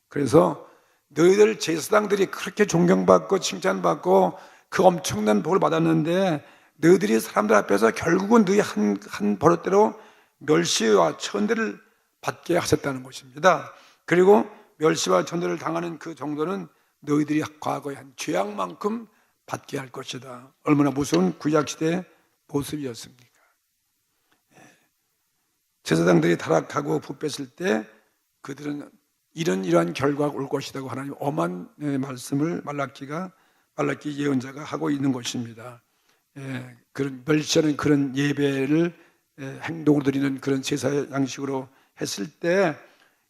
그래서 너희들 제사장들이 그렇게 존경받고 칭찬받고 그 엄청난 복을 받았는데 너희들이 사람들 앞에서 결국은 너희 한 버릇대로 멸시와 천대를 받게 하셨다는 것입니다. 그리고 멸시와 천대를 당하는 그 정도는 너희들이 과거에 한 죄악만큼 받게 할 것이다. 얼마나 무서운 구약시대의 모습이었습니까? 제사장들이 타락하고 부패했을 때 그들은 이러한 결과가 올 것이라고 하나님 엄한 말씀을 말라기 예언자가 하고 있는 것입니다. 그런 멸시하는 그런 예배를 행동으로 드리는 그런 제사 양식으로 했을 때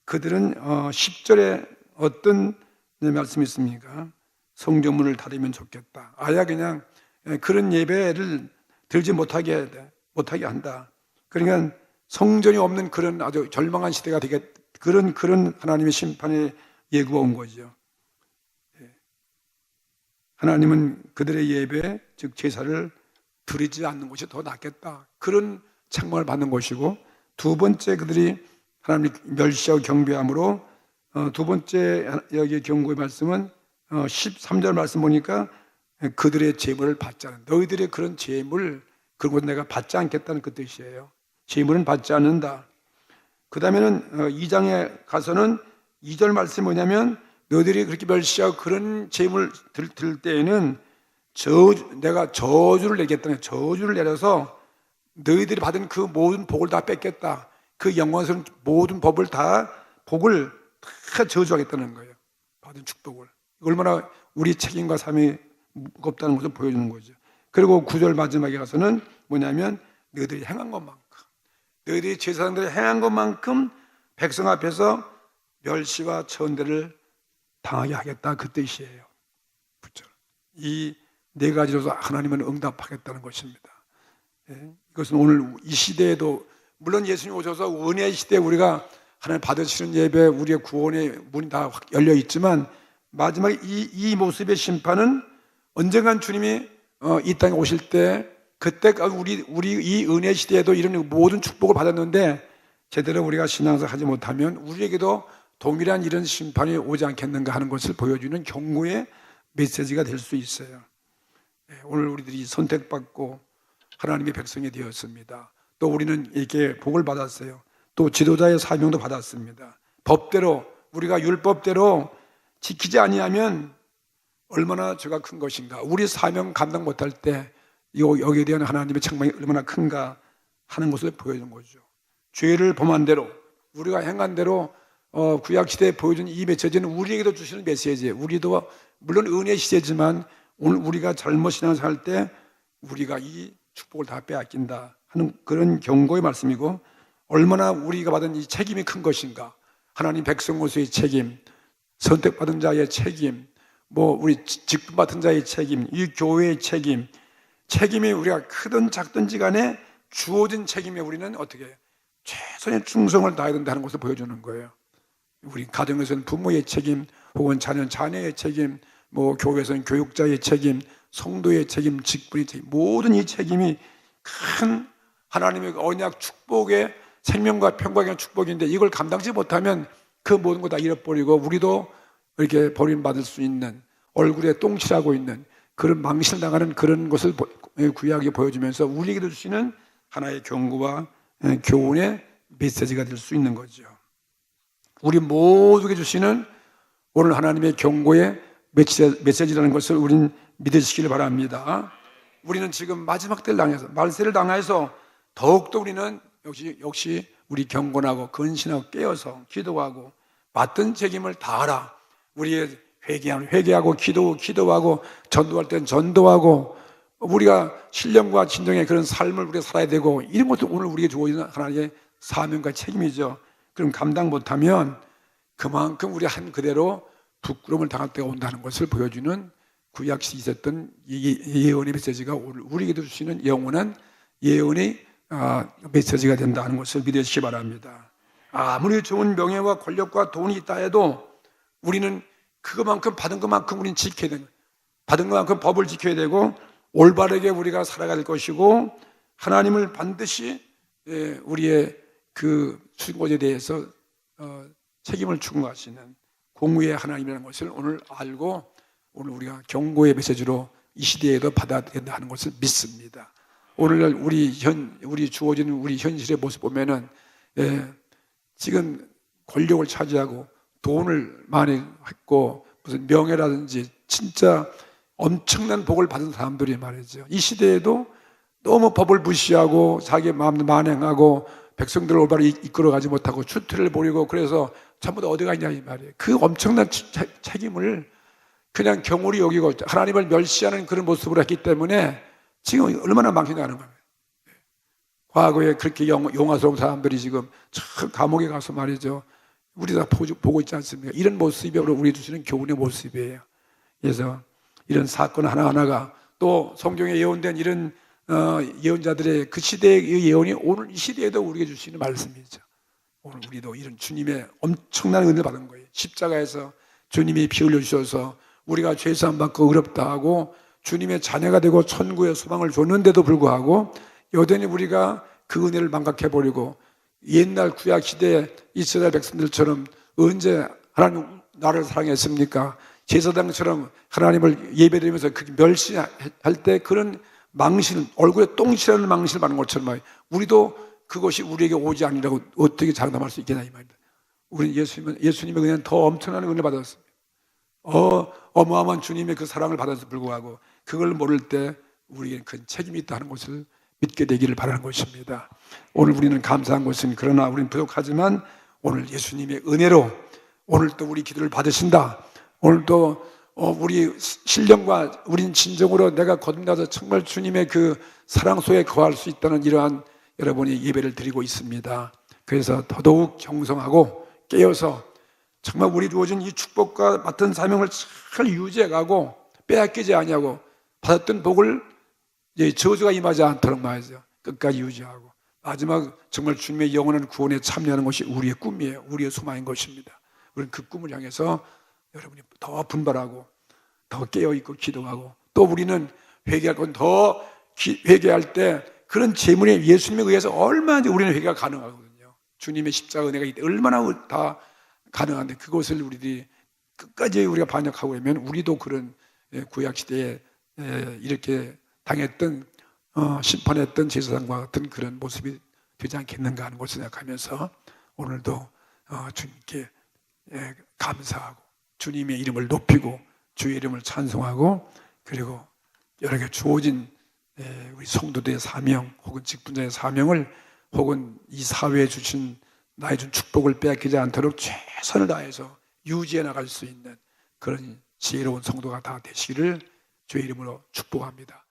그들은 10절에 어떤 말씀이 있습니까? 성전문을 닫으면 좋겠다. 아야 그냥 그런 예배를 들지 못하게 한다. 그러니까 성전이 없는 그런 아주 절망한 시대가 되게 그런 하나님의 심판의 예고가 온 거죠. 하나님은 그들의 예배, 즉 제사를 드리지 않는 것이 더 낫겠다. 그런 책망을 받는 것이고, 두 번째 그들이 하나님 멸시하고 경배함으로 두 번째 여기 경고의 말씀은 13절 말씀 보니까 그들의 재물을 받지 않는다. 너희들의 그런 재물, 그건 내가 받지 않겠다는 그 뜻이에요. 재물은 받지 않는다. 그 다음에는 2장에 가서는 2절 말씀이 뭐냐면 너희들이 그렇게 멸시하고 그런 재물 들 때에는 내가 저주를 내겠다는, 저주를 내려서 너희들이 받은 그 모든 복을 다 뺏겠다. 그 영광스러운 모든 복을 다 저주하겠다는 거예요. 받은 축복을. 얼마나 우리 책임과 삶이 무겁다는 것을 보여주는 거죠. 그리고 9절 마지막에 가서는 뭐냐면 너희들이 행한 것만큼, 너희들이 제사장들이 행한 것만큼 백성 앞에서 멸시와 천대를 당하게 하겠다, 그 뜻이에요. 그렇죠? 이 네 가지로서 하나님은 응답하겠다는 것입니다. 예? 이것은 오늘 이 시대에도, 물론 예수님 오셔서 은혜의 시대에 우리가 하나님 받으시는 예배, 우리의 구원의 문이 다 열려 있지만 마지막에 이 모습의 심판은 언젠간 주님이 이 땅에 오실 때, 그때 우리 이 은혜 시대에도 이런 모든 축복을 받았는데 제대로 우리가 신앙생활 하지 못하면 우리에게도 동일한 이런 심판이 오지 않겠는가 하는 것을 보여주는 경고의 메시지가 될 수 있어요. 오늘 우리들이 선택받고 하나님의 백성이 되었습니다. 또 우리는 이렇게 복을 받았어요. 또 지도자의 사명도 받았습니다. 법대로, 우리가 율법대로 지키지 아니하면 얼마나 죄가 큰 것인가, 우리 사명 감당 못할 때 여기에 대한 하나님의 책망이 얼마나 큰가 하는 것을 보여주는 거죠. 죄를 범한 대로, 우리가 행한 대로 구약시대에 보여준 이 메시지는 우리에게도 주시는 메시지예요. 우리도 물론 은혜 시대지만 오늘 우리가 잘못 신앙생활 때 우리가 이 축복을 다 빼앗긴다 하는 그런 경고의 말씀이고, 얼마나 우리가 받은 이 책임이 큰 것인가, 하나님 백성으로서의 책임, 선택받은 자의 책임, 우리 직분 받은 자의 책임, 이 교회의 책임이 우리가 크든 작든지 간에 주어진 책임에 우리는 어떻게 최선의 충성을 다해야 된다는 것을 보여주는 거예요. 우리 가정에서는 부모의 책임, 혹은 자녀의 책임, 교회에서는 교육자의 책임, 성도의 책임, 직분의 책임, 모든 이 책임이 큰 하나님의 언약 축복의 생명과 평강의 축복인데, 이걸 감당치 못하면 그 모든 거 다 잃어버리고 우리도 이렇게 버림받을 수 있는, 얼굴에 똥칠하고 있는 그런 망신당하는 그런 것을 구약이 보여주면서 우리에게도 주시는 하나의 경고와 교훈의 메시지가 될 수 있는 거죠. 우리 모두에게 주시는 오늘 하나님의 경고의 메시지라는 것을 우린 믿으시길 바랍니다. 우리는 지금 마지막 때를 당해서, 말세를 당해서 더욱더 우리는 역시 우리 경건하고 근신하고 깨어서 기도하고 맡은 책임을 다하라. 우리의 회개하고 기도하고 전도할 땐 전도하고, 우리가 신령과 진정의 그런 삶을 우리가 살아야 되고, 이런 것도 오늘 우리에게 주어진 하나님의 사명과 책임이죠. 그럼 감당 못하면 그만큼 우리 한 그대로 부끄러움을 당할 때가 온다는 것을 보여주는 구약시대에 있었던 예언의 메시지가 오늘 우리에게도 주시는 영원한 예언의 메시지가 된다는 것을 믿으시기 바랍니다. 아무리 좋은 명예와 권력과 돈이 있다 해도 우리는 그것만큼 받은 것만큼 우리는 지켜야 되는, 받은 것만큼 법을 지켜야 되고 올바르게 우리가 살아갈 것이고, 하나님을 반드시 우리의 그 수고에 대해서 책임을 추구하시는 공의의 하나님이라는 것을 오늘 알고, 오늘 우리가 경고의 메시지로 이 시대에도 받아야 된다는 것을 믿습니다. 오늘날 우리 주어진 우리 현실의 모습 보면은 지금 권력을 차지하고 돈을 많이 했고 무슨 명예라든지 진짜 엄청난 복을 받은 사람들이 말이죠. 이 시대에도 너무 법을 무시하고 자기 마음을 만행하고 백성들을 올바로 이끌어가지 못하고 추태를 벌이고, 그래서 전부 다 어디 가냐 이 말이에요. 그 엄청난 책임을 그냥 경홀히 여기고 하나님을 멸시하는 그런 모습으로 했기 때문에 지금 얼마나 망신하는 거예요. 과거에 그렇게 용화스러운 사람들이 지금 참 감옥에 가서 말이죠. 우리 다 보고 있지 않습니까? 이런 모습이 우리 주시는 교훈의 모습이에요. 그래서 이런 사건 하나하나가 또 성경에 예언된 이런 예언자들의 그 시대의 예언이 오늘 이 시대에도 우리에게 주시는 말씀이죠. 오늘 우리도 이런 주님의 엄청난 은혜를 받은 거예요. 십자가에서 주님이 피 흘려 주셔서 우리가 죄사함 받고 의롭다 하고 주님의 자녀가 되고 천국의 소망을 줬는데도 불구하고 여전히 우리가 그 은혜를 망각해버리고 옛날 구약 시대의 이스라엘 백성들처럼 언제 하나님 나를 사랑했습니까? 제사장처럼 하나님을 예배드리면서 그 멸시할 때 그런 망신, 얼굴에 똥칠하는 망신을 받는 것처럼 우리도 그것이 우리에게 오지 아니라고 어떻게 장담할 수 있겠냐 이 말입니다. 우리는 예수님의 은혜는 더 엄청난 은혜를 받았습니다. 어마어마한 주님의 그 사랑을 받아서 불구하고 그걸 모를 때 우리에게 큰 책임이 있다는 것을 믿게 되기를 바라는 것입니다. 오늘 우리는 감사한 것은 그러나 우리는 부족하지만 오늘 예수님의 은혜로 오늘 또 우리 기도를 받으신다. 오늘 또 우리 신령과 우린 진정으로 내가 거듭나서 정말 주님의 그 사랑 속에 거할 수 있다는 이러한 여러분이 예배를 드리고 있습니다. 그래서 더더욱 경성하고 깨어서 정말 우리 주어진 이 축복과 맡은 사명을 잘 유지해가고 빼앗기지 아니하고 받았던 복을 저주가 임하지 않도록 말이죠. 끝까지 유지하고 마지막 정말 주님의 영원한 구원에 참여하는 것이 우리의 꿈이에요. 우리의 소망인 것입니다. 우리는 그 꿈을 향해서 여러분이 더 분발하고 더 깨어있고 기도하고 또 우리는 회개할 건 더 회개할 때 그런 재물에 예수님에 의해서 얼마나 우리는 회개가 가능하거든요. 주님의 십자가 은혜가 얼마나 다 가능한데 그것을 우리들이 끝까지 우리가 반역하고 있면 우리도 그런 구약시대에 이렇게 당했던 심판했던 제사장과 같은 그런 모습이 되지 않겠는가 하는 것을 생각하면서 오늘도 주님께 감사하고 주님의 이름을 높이고 주의 이름을 찬송하고 그리고 여러 개 주어진 우리 성도들의 사명 혹은 직분자의 사명을 혹은 이 사회에 주신 나의 준 축복을 빼앗기지 않도록 최선을 다해서 유지해 나갈 수 있는 그런 지혜로운 성도가 다 되시기를 주의 이름으로 축복합니다.